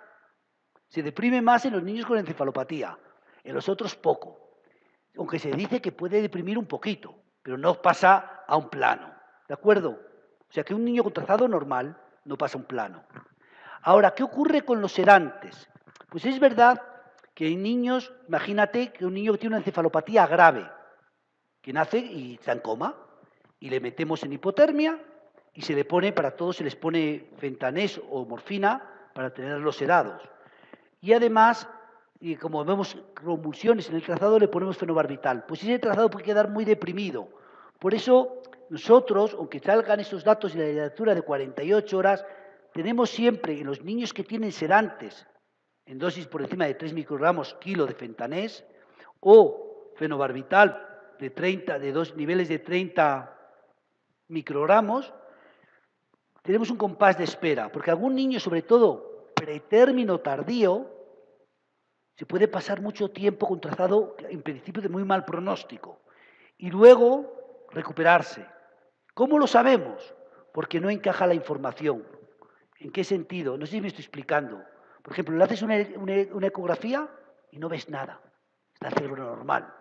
Se deprime más en los niños con encefalopatía, en los otros poco. Aunque se dice que puede deprimir un poquito, pero no pasa a un plano. ¿De acuerdo? O sea que un niño con trazado normal no pasa a un plano. Ahora, ¿qué ocurre con los sedantes? Pues es verdad que hay niños, imagínate que un niño que tiene una encefalopatía grave, que nace y está en coma, y le metemos en hipotermia y se le pone, para todos se les pone fentanés o morfina para tenerlos sedados. Y además, y como vemos convulsiones en el trazado, le ponemos fenobarbital. Pues ese trazado puede quedar muy deprimido. Por eso nosotros, aunque salgan esos datos en la literatura de 48 horas, tenemos siempre en los niños que tienen sedantes en dosis por encima de 3 microgramos kilo de fentanés o fenobarbital de dos niveles de 30 microgramos, tenemos un compás de espera, porque algún niño, sobre todo pretérmino tardío, se puede pasar mucho tiempo con trazado en principio de muy mal pronóstico y luego recuperarse. ¿Cómo lo sabemos? Porque no encaja la información. ¿En qué sentido? No sé si me estoy explicando. Por ejemplo, le haces una ecografía y no ves nada. Está el cerebro normal.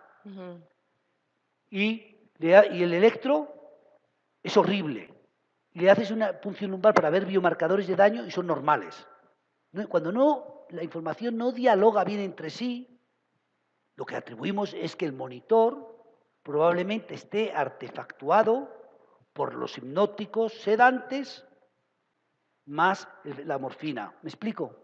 Y el electro es horrible. Y le haces una punción lumbar para ver biomarcadores de daño y son normales. Cuando la información no dialoga bien entre sí, lo que atribuimos es que el monitor probablemente esté artefactuado por los hipnóticos sedantes más la morfina. ¿Me explico?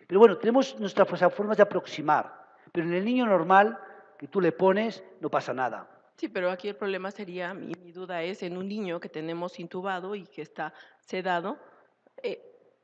Pero bueno, tenemos nuestras formas de aproximar. Pero en el niño normal, que tú le pones, no pasa nada. Sí, pero aquí el problema sería, mi duda es en un niño que tenemos intubado y que está sedado,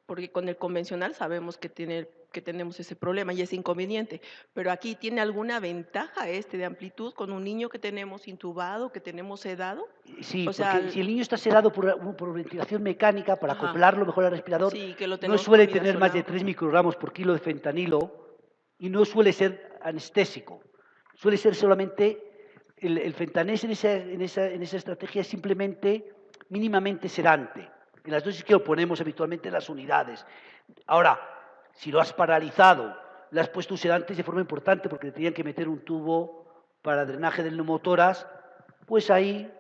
porque con el convencional sabemos que tenemos ese problema y ese inconveniente, pero aquí ¿tiene alguna ventaja de amplitud con un niño que tenemos intubado, que tenemos sedado? Sí, O sea, porque si el niño está sedado por ventilación mecánica, para ajá, acoplarlo mejor al respirador, sí, que lo no tenemos suele por tener más de midazolam. 3 microgramos por kilo de fentanilo y no suele ser anestésico. Suele ser solamente, el fentanés en esa estrategia es simplemente mínimamente sedante, en las dosis que lo ponemos habitualmente en las unidades. Ahora, si lo has paralizado, le has puesto un sedante de forma importante porque te tenían que meter un tubo para drenaje del neumotórax, pues ahí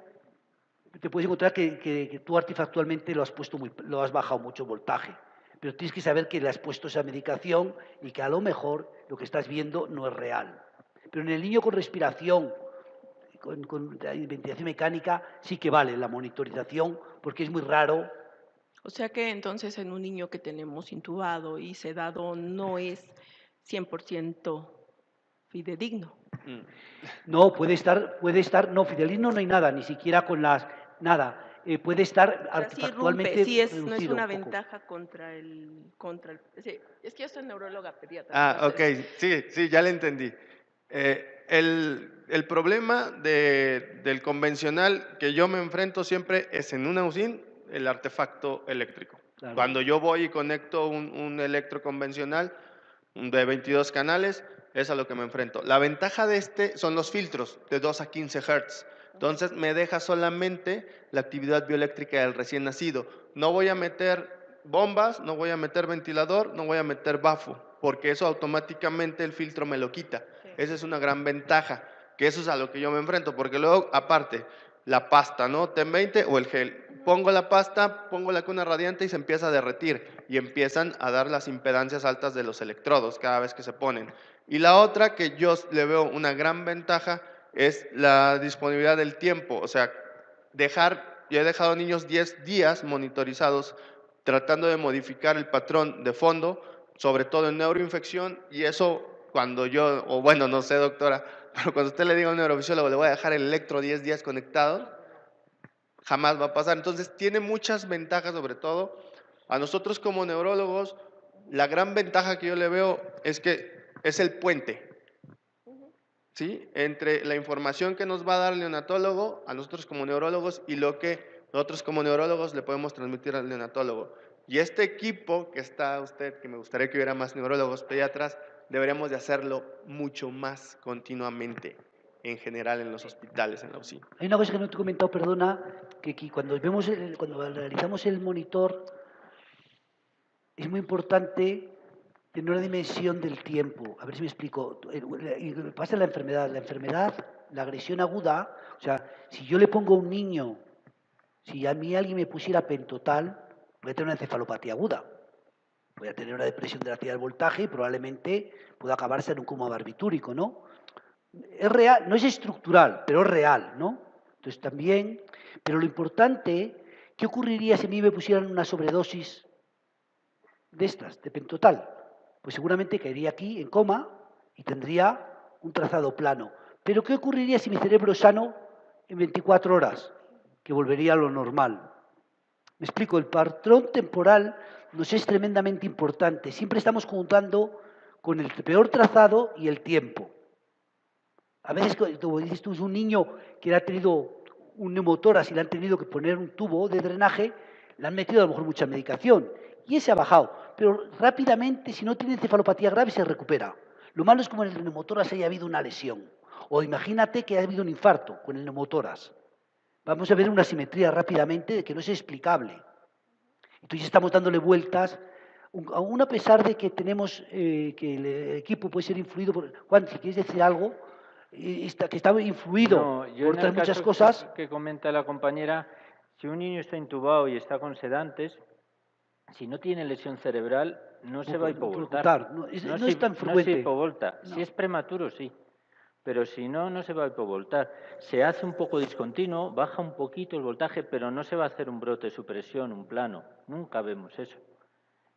te puedes encontrar que tú artefactualmente lo has bajado mucho el voltaje. Pero tienes que saber que le has puesto esa medicación y que a lo mejor lo que estás viendo no es real. Pero en el niño con respiración, con ventilación mecánica, sí que vale la monitorización porque es muy raro. O sea que entonces en un niño que tenemos intubado y sedado no es 100% fidedigno. No, puede estar, no, fidelino no hay nada, ni siquiera con nada. Puede estar O sea, sí rompe, artefactualmente sí no es reducido una un poco. ventaja contra sí, es que yo soy neuróloga pediatra. Ah, ok, entonces, sí, ya le entendí. El problema del convencional que yo me enfrento siempre es en una UCIN, el artefacto eléctrico. Claro. Cuando yo voy y conecto un electro convencional de 22 canales, es a lo que me enfrento. La ventaja de este son los filtros de 2 a 15 Hz. Entonces me deja solamente la actividad bioeléctrica del recién nacido. No voy a meter bombas, no voy a meter ventilador, no voy a meter bafo, porque eso automáticamente el filtro me lo quita. Sí. Esa es una gran ventaja, que eso es a lo que yo me enfrento, porque luego, aparte, la pasta, ¿no? TEM 20 o el gel. Pongo la pasta, pongo la cuna radiante y se empieza a derretir y empiezan a dar las impedancias altas de los electrodos cada vez que se ponen. Y la otra que yo le veo una gran ventaja es la disponibilidad del tiempo, o sea, yo he dejado niños 10 días monitorizados tratando de modificar el patrón de fondo, sobre todo en neuroinfección, y eso cuando yo, o bueno, no sé doctora, pero cuando usted le diga a un neurofisiólogo le voy a dejar el electro 10 días conectado, jamás va a pasar. Entonces tiene muchas ventajas, sobre todo a nosotros como neurólogos, la gran ventaja que yo le veo es que es el puente. ¿sí? Entre la información que nos va a dar el neonatólogo a nosotros como neurólogos y lo que nosotros como neurólogos le podemos transmitir al neonatólogo. Y este equipo que está usted, que me gustaría que hubiera más neurólogos pediatras, deberíamos de hacerlo mucho más continuamente, en general en los hospitales, en la UCI. Hay una cosa que no te he comentado, perdona, que cuando cuando realizamos el monitor, es muy importante tener una dimensión del tiempo. A ver si me explico. Pasa la enfermedad. La enfermedad, la agresión aguda, o sea, si yo le pongo a un niño, si a mí alguien me pusiera pentotal, voy a tener una encefalopatía aguda. Voy a tener una depresión de la actividad del voltaje y probablemente pueda acabarse en un coma barbitúrico, ¿no? Es real, no es estructural, pero es real, ¿no? Entonces también, pero lo importante, ¿qué ocurriría si a mí me pusieran una sobredosis de estas, de pentotal? Pues seguramente caería aquí en coma y tendría un trazado plano. Pero ¿qué ocurriría si mi cerebro es sano en 24 horas? Que volvería a lo normal. Me explico, el patrón temporal nos es tremendamente importante. Siempre estamos juntando con el peor trazado y el tiempo. A veces, como dices tú, es un niño que ha tenido un neumotórax y le han tenido que poner un tubo de drenaje, le han metido a lo mejor mucha medicación y ese ha bajado. Pero rápidamente, si no tiene encefalopatía grave, se recupera. Lo malo es como en el neumotórax haya habido una lesión. O imagínate que ha habido un infarto con el neumotórax. Vamos a ver una simetría rápidamente de que no es explicable. Entonces estamos dándole vueltas, aún a pesar de que tenemos, que el equipo puede ser influido por... Juan, si quieres decir algo, que está influido No, yo por en otras el muchas caso cosas. que comenta la compañera, si un niño está intubado y está con sedantes, si no tiene lesión cerebral, no se va a Por hipovoltar. ocultar, no es tan No se frecuente. hipovolta. No. Si es prematuro, sí. Pero si no, no se va a hipovoltar. Se hace un poco discontinuo, baja un poquito el voltaje, pero no se va a hacer un brote de supresión, un plano. Nunca vemos eso.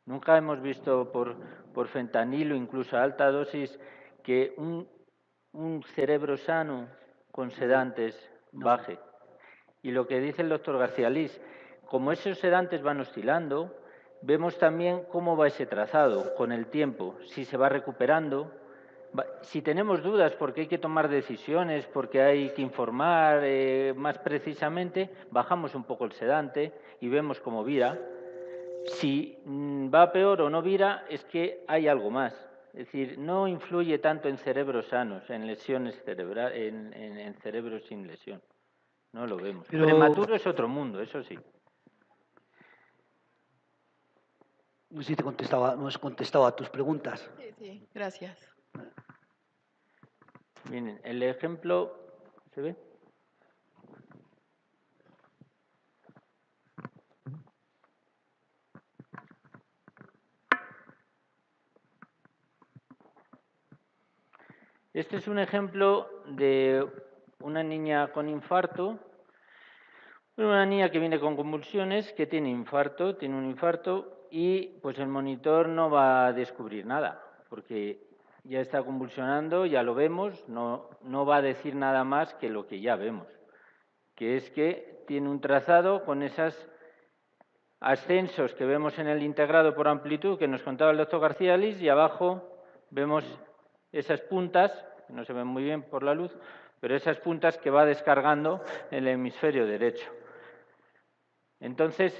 Nunca hemos visto por fentanilo, incluso a alta dosis, que un cerebro sano con sedantes baje. Y lo que dice el doctor García Liz, como esos sedantes van oscilando, vemos también cómo va ese trazado con el tiempo, si se va recuperando. Si tenemos dudas porque hay que tomar decisiones, porque hay que informar más precisamente, bajamos un poco el sedante y vemos cómo vira. Si va peor o no vira, es que hay algo más. Es decir, no influye tanto en cerebros sanos, en lesiones cerebrales, en cerebros sin lesión. No lo vemos. Pero, Prematuro es otro mundo, eso sí. no sé si no has contestado a tus preguntas. Sí, sí, gracias. Miren, el ejemplo, ¿se ve? Este es un ejemplo de una niña con infarto, una niña que viene con convulsiones, que tiene infarto, tiene un infarto y pues el monitor no va a descubrir nada, porque ya está convulsionando, ya lo vemos, no va a decir nada más que lo que ya vemos, que es que tiene un trazado con esos ascensos que vemos en el integrado por amplitud que nos contaba el doctor García Liz, y abajo vemos esas puntas, que no se ven muy bien por la luz, pero esas puntas que va descargando el hemisferio derecho. Entonces,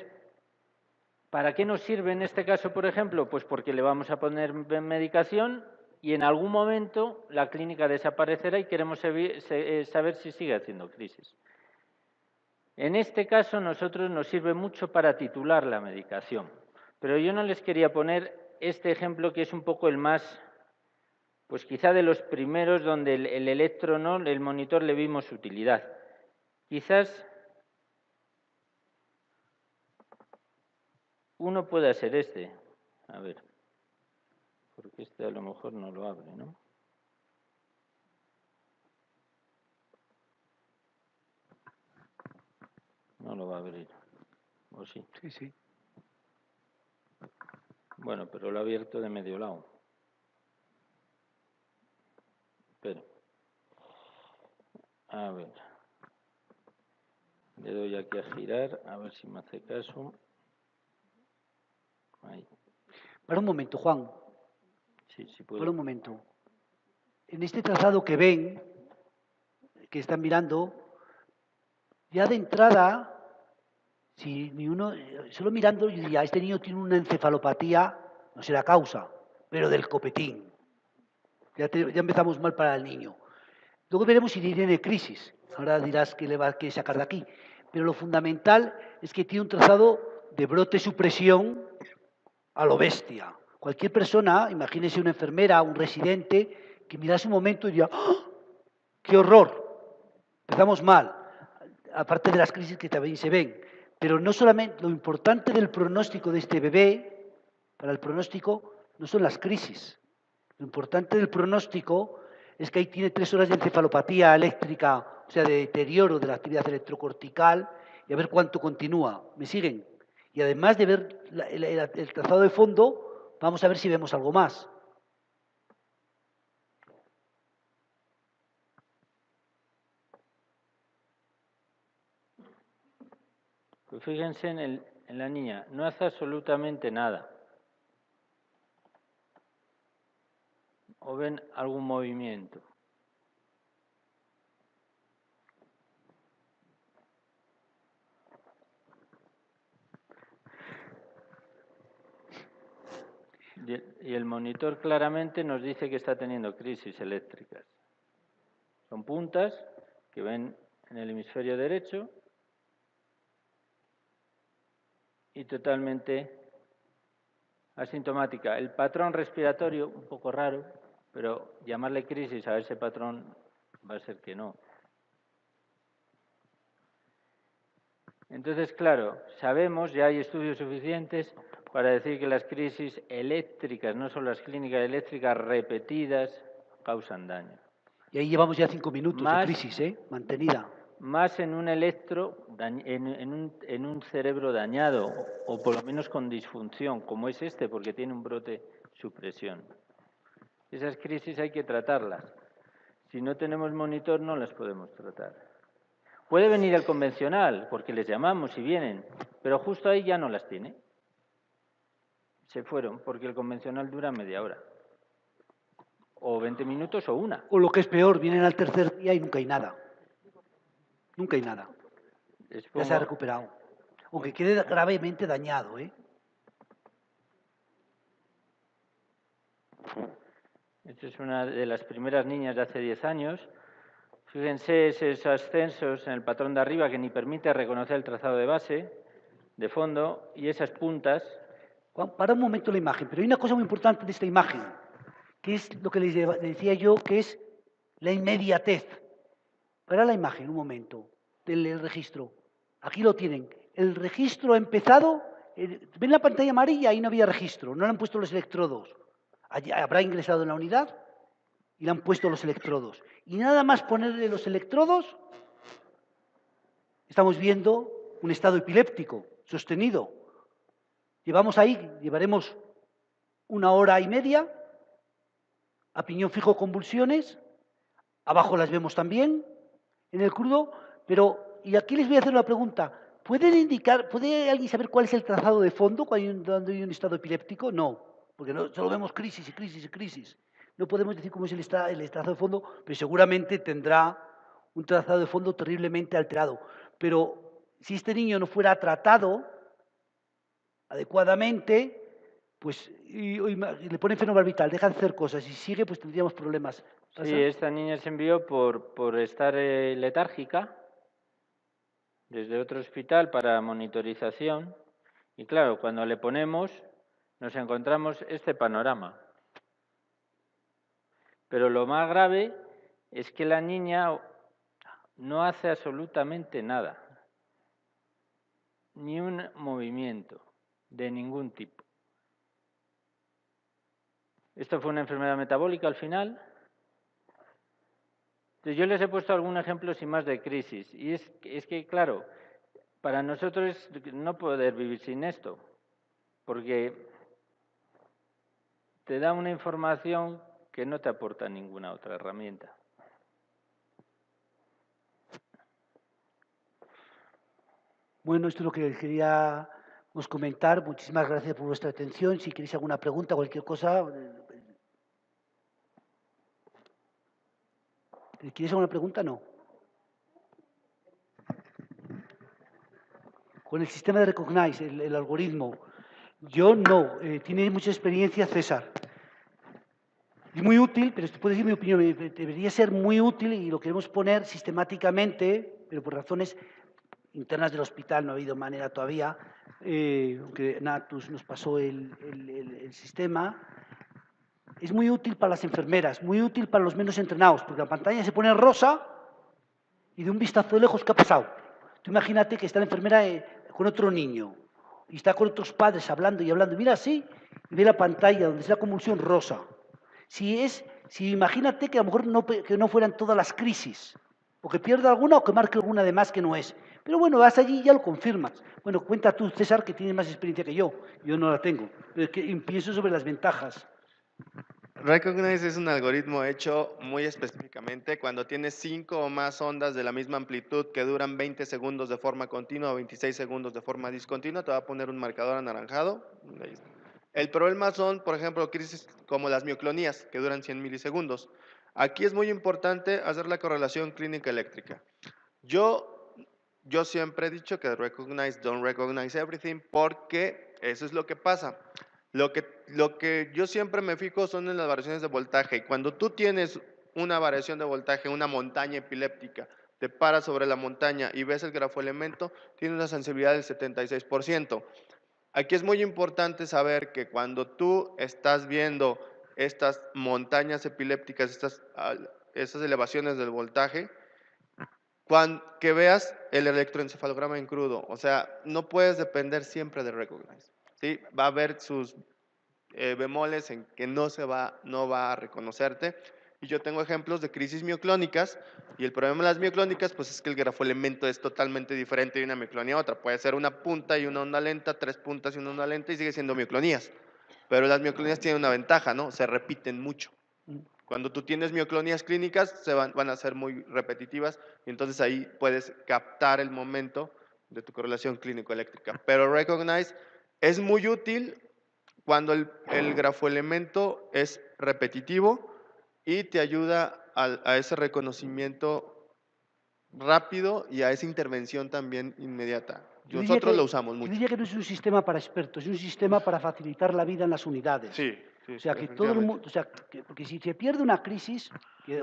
¿para qué nos sirve en este caso, por ejemplo? Pues porque le vamos a poner medicación y en algún momento la clínica desaparecerá y queremos saber si sigue haciendo crisis. En este caso, nosotros nos sirve mucho para titular la medicación, pero yo no les quería poner este ejemplo que es un poco el más, pues quizá de los primeros donde el electro, ¿no?, el monitor le vimos utilidad. Quizás uno pueda ser este. A ver, porque este a lo mejor no lo abre, ¿no? No lo va a abrir. ¿O sí? Sí, sí. Bueno, pero lo ha abierto de medio lado. Espera. A ver. Le doy aquí a girar, a ver si me hace caso. Ahí. Para un momento, Juan. Sí, sí puedo. Para un momento. en este trazado que ven, que están mirando, ya de entrada, si ni uno, solo mirando, yo diría, este niño tiene una encefalopatía, no será causa, pero del copetín. Ya empezamos mal para el niño. Luego veremos si tiene crisis. Ahora dirás que le va a sacar de aquí. Pero lo fundamental es que tiene un trazado de brote-supresión a lo bestia. Cualquier persona, imagínese una enfermera, un residente, que mirase un momento y diría, ¡oh, qué horror! Empezamos mal, aparte de las crisis que también se ven. Pero no solamente, lo importante del pronóstico de este bebé, para el pronóstico, no son las crisis. Lo importante del pronóstico es que ahí tiene 3 horas de encefalopatía eléctrica, o sea, de deterioro de la actividad electrocortical, y a ver cuánto continúa. ¿Me siguen? Y además de ver el trazado de fondo, vamos a ver si vemos algo más. Pues fíjense en la niña, no hace absolutamente nada. ¿O ven algún movimiento? Y el monitor claramente nos dice que está teniendo crisis eléctricas. Son puntas que ven en el hemisferio derecho y totalmente asintomática. El patrón respiratorio, un poco raro, pero llamarle crisis a ese patrón va a ser que no. Entonces, claro, sabemos, ya hay estudios suficientes para decir que las crisis eléctricas, no solo las clínicas eléctricas repetidas, causan daño. Y ahí llevamos ya 5 minutos de crisis, mantenida. Más en un en un cerebro dañado, o por lo menos con disfunción, como es este, porque tiene un brote supresión. Esas crisis hay que tratarlas. Si no tenemos monitor, no las podemos tratar. Puede venir el convencional, porque les llamamos y vienen, pero justo ahí ya no las tiene. Se fueron, porque el convencional dura media hora. O 20 minutos o una. O lo que es peor, vienen al tercer día y nunca hay nada. Nunca hay nada. Ya se ha recuperado. Aunque quede gravemente dañado, Esta es una de las primeras niñas de hace 10 años. Fíjense esos ascensos en el patrón de arriba que ni permite reconocer el trazado de base, de fondo, y esas puntas. Juan, para un momento la imagen, pero hay una cosa muy importante de esta imagen, que es lo que les decía yo, que es la inmediatez. Para la imagen, un momento, del registro. Aquí lo tienen. El registro ha empezado, ¿ven la pantalla amarilla? Ahí no había registro, no le han puesto los electrodos. Allí habrá ingresado en la unidad y le han puesto los electrodos. Y nada más ponerle los electrodos, estamos viendo un estado epiléptico sostenido. Llevaremos 1 hora y media, a piñón fijo convulsiones, abajo las vemos también, en el crudo, pero, y aquí les voy a hacer una pregunta, ¿puede alguien saber cuál es el trazado de fondo cuando hay un estado epiléptico? No, porque solo vemos crisis y crisis y crisis. No podemos decir cómo es el trazado de fondo, pero seguramente tendrá un trazado de fondo terriblemente alterado. Pero si este niño no fuera tratado adecuadamente, pues le ponen fenobarbital, deja de hacer cosas y sigue, pues tendríamos problemas. ¿Pasa? Sí, esta niña se envió por estar letárgica desde otro hospital para monitorización y claro, cuando le ponemos nos encontramos este panorama. Pero lo más grave es que la niña no hace absolutamente nada, ni un movimiento de ningún tipo. Esto fue una enfermedad metabólica al final. Entonces yo les he puesto algún ejemplo sin más de crisis. Y es que, claro, para nosotros es no poder vivir sin esto, porque te da una información que no te aporta ninguna otra herramienta. Bueno, esto es lo que queríamos comentar. Muchísimas gracias por vuestra atención. Si queréis alguna pregunta, cualquier cosa. ¿Quieres alguna pregunta? No. Con el sistema de Recognize, el algoritmo, yo no. Tiene mucha experiencia César. Es muy útil, pero esto puede decir mi opinión, debería ser muy útil y lo queremos poner sistemáticamente, pero por razones internas del hospital no ha habido manera todavía, aunque Natus nos pasó el sistema. Es muy útil para las enfermeras, muy útil para los menos entrenados, porque la pantalla se pone rosa y de un vistazo de lejos, ¿qué ha pasado? Tú imagínate que está la enfermera con otro niño y está con otros padres hablando y hablando, mira así, y ve la pantalla donde es la convulsión rosa. Si imagínate que a lo mejor que no fueran todas las crisis, o que pierda alguna o que marque alguna de más que no es. Pero bueno, vas allí y ya lo confirmas. Bueno, cuenta tú, César, que tienes más experiencia que yo no la tengo, pero es que pienso sobre las ventajas. Recognize es un algoritmo hecho muy específicamente cuando tienes 5 o más ondas de la misma amplitud que duran 20 segundos de forma continua o 26 segundos de forma discontinua, te va a poner un marcador anaranjado. El problema son, por ejemplo, crisis como las mioclonías, que duran 100 milisegundos. Aquí es muy importante hacer la correlación clínica eléctrica. Yo siempre he dicho que recognize, don't recognize everything, porque eso es lo que pasa. Lo que yo siempre me fijo son en las variaciones de voltaje. Y cuando tú tienes una variación de voltaje, una montaña epiléptica, te paras sobre la montaña y ves el grafoelemento, tiene una sensibilidad del 76%. Aquí es muy importante saber que cuando tú estás viendo estas montañas epilépticas, estas elevaciones del voltaje, que veas el electroencefalograma en crudo. O sea, no puedes depender siempre de Recognize, ¿sí? Va a haber sus bemoles en que no va a reconocerte. Y yo tengo ejemplos de crisis mioclónicas, y el problema de las mioclónicas pues es que el grafoelemento es totalmente diferente de una mioclonía a otra. Puede ser una punta y una onda lenta, 3 puntas y una onda lenta, y sigue siendo mioclonías. Pero las mioclonías tienen una ventaja, ¿no? Se repiten mucho. Cuando tú tienes mioclonías clínicas, van a ser muy repetitivas, y entonces ahí puedes captar el momento de tu correlación clínico-eléctrica. Pero Recognize es muy útil cuando el grafoelemento es repetitivo y te ayuda a ese reconocimiento rápido y a esa intervención también inmediata. Nosotros lo usamos mucho. Yo diría que no es un sistema para expertos, es un sistema para facilitar la vida en las unidades. Sí, o sea, que todo el mundo, porque si se pierde una crisis,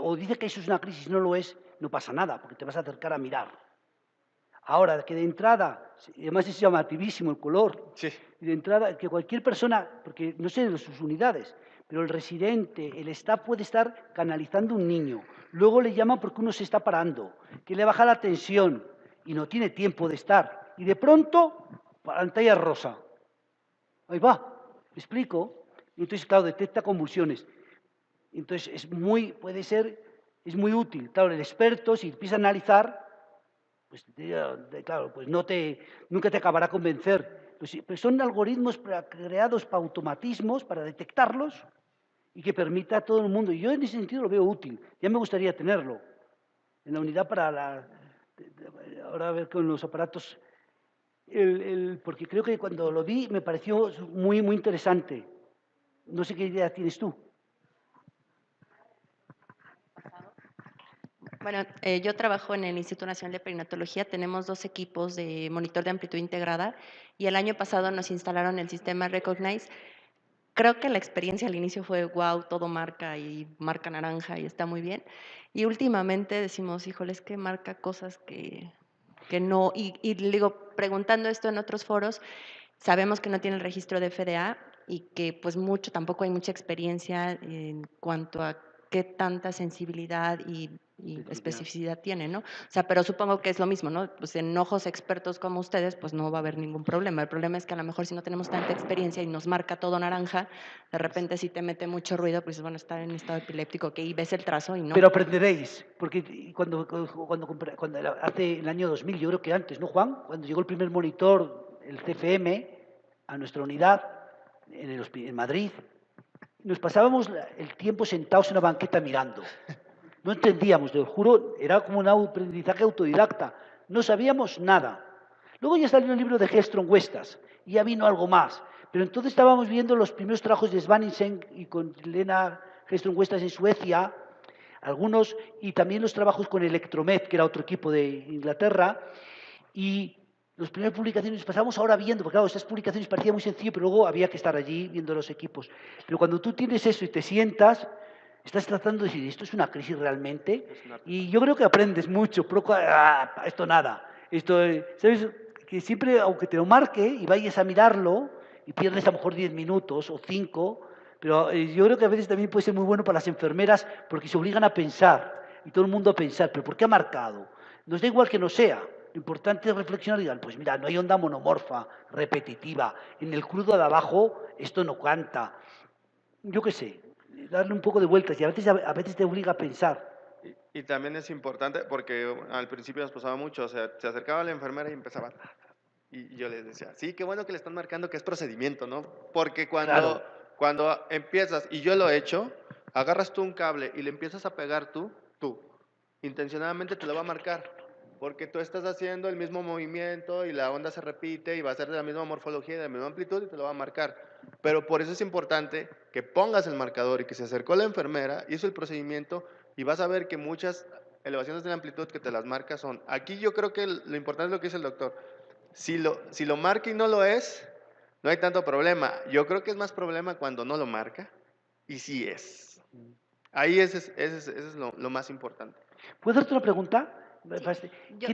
o dice que eso es una crisis, no lo es, no pasa nada, porque te vas a acercar a mirar. Ahora, que de entrada, además es llamativísimo el color, sí. Y de entrada, que cualquier persona, porque no sé de sus unidades, pero el residente, el staff puede estar canalizando un niño, luego le llaman porque uno se está parando, que le baja la tensión y no tiene tiempo de estar, y de pronto, pantalla rosa. Ahí va, ¿me explico? Y entonces, claro, detecta convulsiones. Entonces, es muy útil. Claro, el experto, si empieza a analizar, pues claro, pues nunca te acabará convencer. Pues son algoritmos creados para automatismos, para detectarlos y que permita a todo el mundo. Y yo en ese sentido lo veo útil. Ya me gustaría tenerlo en la unidad ahora a ver con los aparatos, porque creo que cuando lo vi me pareció muy, muy interesante. No sé qué idea tienes tú. Bueno, yo trabajo en el Instituto Nacional de Perinatología, tenemos 2 equipos de monitor de amplitud integrada y el año pasado nos instalaron el sistema Recognize. Creo que la experiencia al inicio fue wow, todo marca y marca naranja y está muy bien. Y últimamente decimos, híjole, es que marca cosas que no, y digo, preguntando esto en otros foros, sabemos que no tiene el registro de FDA y que pues tampoco hay mucha experiencia en cuanto a qué tanta sensibilidad y especificidad tiene, ¿no? O sea, pero supongo que es lo mismo, ¿no? Pues en ojos expertos como ustedes, pues no va a haber ningún problema. El problema es que a lo mejor si no tenemos tanta experiencia y nos marca todo naranja, de repente si te mete mucho ruido, pues bueno, está en estado epiléptico, que y ves el trazo y no. Pero aprenderéis, porque cuando hace el año 2000, yo creo que antes, ¿no, Juan? Cuando llegó el primer monitor, el CFM, a nuestra unidad en Madrid, nos pasábamos el tiempo sentados en una banqueta mirando. No entendíamos, te lo juro, era como un aprendizaje autodidacta. No sabíamos nada. Luego ya salió el libro de Gestron Westas y ya vino algo más. Pero entonces estábamos viendo los primeros trabajos de Svaninsen y con Lena Gestron Westas en Suecia. algunos, y también los trabajos con Electromed, que era otro equipo de Inglaterra, y las primeras publicaciones pasamos ahora viendo, porque claro, estas publicaciones parecían muy sencillo, pero luego había que estar allí viendo los equipos. Pero cuando tú tienes eso y te sientas, estás tratando de decir, ¿esto es una crisis realmente? Y yo creo que aprendes mucho, pero esto nada. Esto, ¿sabes? Que siempre, aunque te lo marque y vayas a mirarlo, y pierdes a lo mejor 10 minutos o 5, pero yo creo que a veces también puede ser muy bueno para las enfermeras porque se obligan a pensar, y todo el mundo a pensar, ¿pero por qué ha marcado? Nos da igual que no sea. Lo importante es reflexionar y digan, pues mira, no hay onda monomorfa, repetitiva. En el crudo de abajo esto no canta. Yo qué sé, darle un poco de vueltas y a veces te obliga a pensar. Y también es importante porque al principio nos pasaba mucho, o sea, se acercaba la enfermera y empezaba, y yo les decía, sí, qué bueno que le están marcando que es procedimiento, ¿no? Porque Claro, cuando empiezas, y yo lo he hecho, agarras tú un cable y le empiezas a pegar tú, intencionadamente te lo va a marcar, porque tú estás haciendo el mismo movimiento y la onda se repite y va a ser de la misma morfología y de la misma amplitud y te lo va a marcar. Pero por eso es importante que pongas el marcador y que se acercó la enfermera, hizo el procedimiento y vas a ver que muchas elevaciones de la amplitud que te las marca son. Aquí yo creo que lo importante es lo que dice el doctor. Si lo marca y no lo es, no hay tanto problema. Yo creo que es más problema cuando no lo marca y sí es. Ahí ese es lo más importante. ¿puedo hacerte una pregunta? Sí, yo,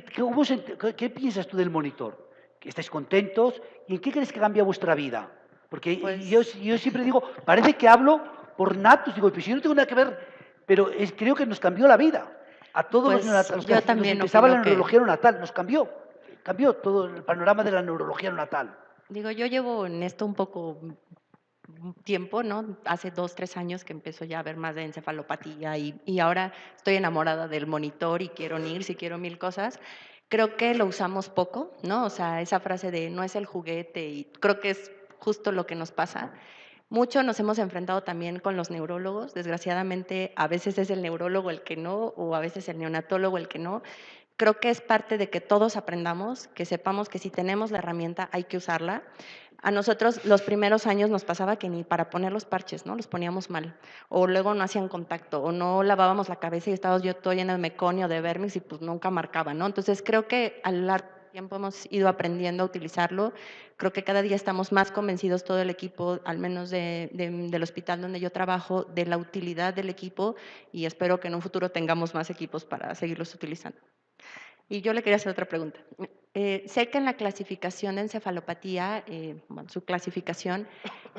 ¿Qué piensas tú del monitor? ¿Que estáis contentos? ¿Y en qué crees que cambia vuestra vida? Porque pues, yo siempre digo, parece que hablo por natos, digo, pues yo no tengo nada que ver, pero creo que nos cambió la vida. A todos pues los que yo nos también interesaba la opino neurología que, neonatal, nos cambió todo el panorama de la neurología neonatal. digo, yo llevo en esto un poco tiempo, ¿no? Hace 2, 3 años que empezó ya a ver más de encefalopatía y ahora estoy enamorada del monitor y quiero NIRS y quiero mil cosas. Creo que lo usamos poco, ¿no? O sea, esa frase de no es el juguete y creo que es justo lo que nos pasa. Mucho nos hemos enfrentado también con los neurólogos. Desgraciadamente, a veces es el neurólogo el que no, o a veces el neonatólogo el que no. Creo que es parte de que todos aprendamos, que sepamos que si tenemos la herramienta hay que usarla. A nosotros los primeros años nos pasaba que ni para poner los parches, ¿no? Los poníamos mal. O luego no hacían contacto, o no lavábamos la cabeza y estábamos yo todo lleno de meconio, de vermis y pues nunca marcaba, ¿no? Entonces creo que a lo largo del tiempo hemos ido aprendiendo a utilizarlo. Creo que cada día estamos más convencidos todo el equipo, al menos del hospital donde yo trabajo, de la utilidad del equipo y espero que en un futuro tengamos más equipos para seguirlos utilizando. Y yo le quería hacer otra pregunta. Sé que en la clasificación de encefalopatía, bueno, su clasificación,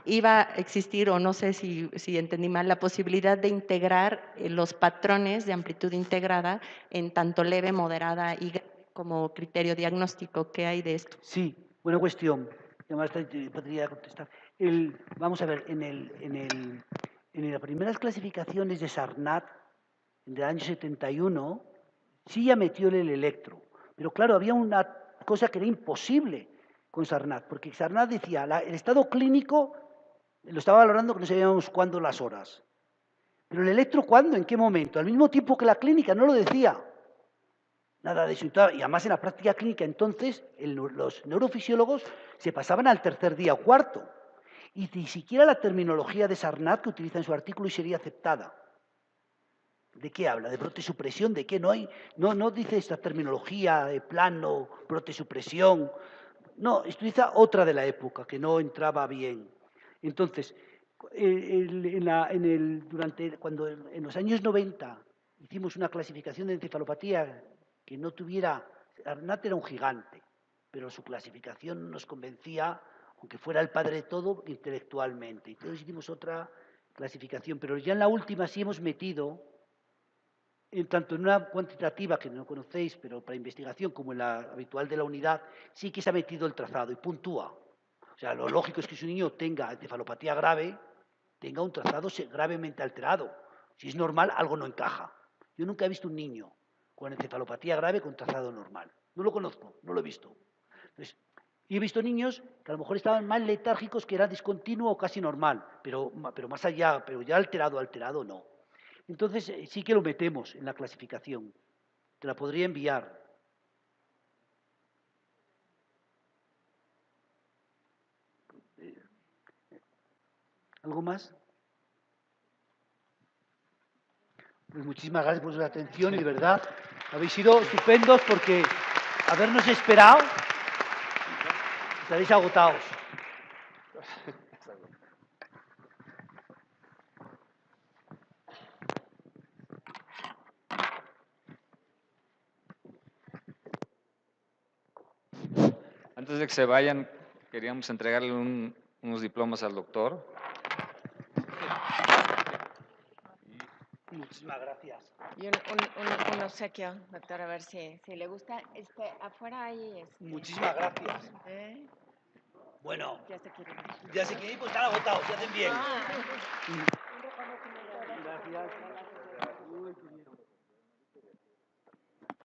iba a existir, o no sé si entendí mal, la posibilidad de integrar los patrones de amplitud integrada en tanto leve, moderada y grave como criterio diagnóstico. ¿Qué hay de esto? Sí, buena cuestión. Además, te podría contestar. Vamos a ver, en las primeras clasificaciones de Sarnat, del año 71, sí ya metió el electro. Pero claro, había una cosa que era imposible con Sarnat, porque Sarnat decía, el estado clínico lo estaba valorando que no sabíamos cuándo las horas. Pero el electro, ¿cuándo? ¿En qué momento? Al mismo tiempo que la clínica, no lo decía. Nada de eso. Y además en la práctica clínica entonces los neurofisiólogos se pasaban al tercer día o cuarto. Y ni siquiera la terminología de Sarnat que utiliza en su artículo y sería aceptada. ¿De qué habla? ¿De brote-supresión? ¿De qué? No dice esta terminología de plano, brote-supresión. No, utiliza otra de la época que no entraba bien. Entonces, cuando en los años 90 hicimos una clasificación de encefalopatía que no tuviera, Arnat era un gigante, pero su clasificación nos convencía, aunque fuera el padre de todo, intelectualmente. Entonces hicimos otra clasificación, pero ya en la última sí hemos metido, en tanto en una cuantitativa que no conocéis, pero para investigación, como en la habitual de la unidad, sí que se ha metido el trazado y puntúa. O sea, lo lógico es que si un niño tenga encefalopatía grave, tenga un trazado gravemente alterado. Si es normal, algo no encaja. Yo nunca he visto un niño con encefalopatía grave con trazado normal. No lo conozco, no lo he visto. Entonces, y he visto niños que a lo mejor estaban más letárgicos, que era discontinuo o casi normal, pero más allá, pero ya alterado no. Entonces, sí que lo metemos en la clasificación. Te la podría enviar. ¿Algo más? Pues muchísimas gracias por su atención y de verdad habéis sido estupendos porque habernos esperado estaréis agotados. Antes de que se vayan, queríamos entregarle unos diplomas al doctor. Muchísimas gracias. Y un obsequio, doctor, a ver si le gusta. Afuera hay... Muchísimas gracias. ¿Eh? Bueno, Ya se quiere ir. ya se quieren ir, pues están agotados, se hacen bien. Ah. Gracias.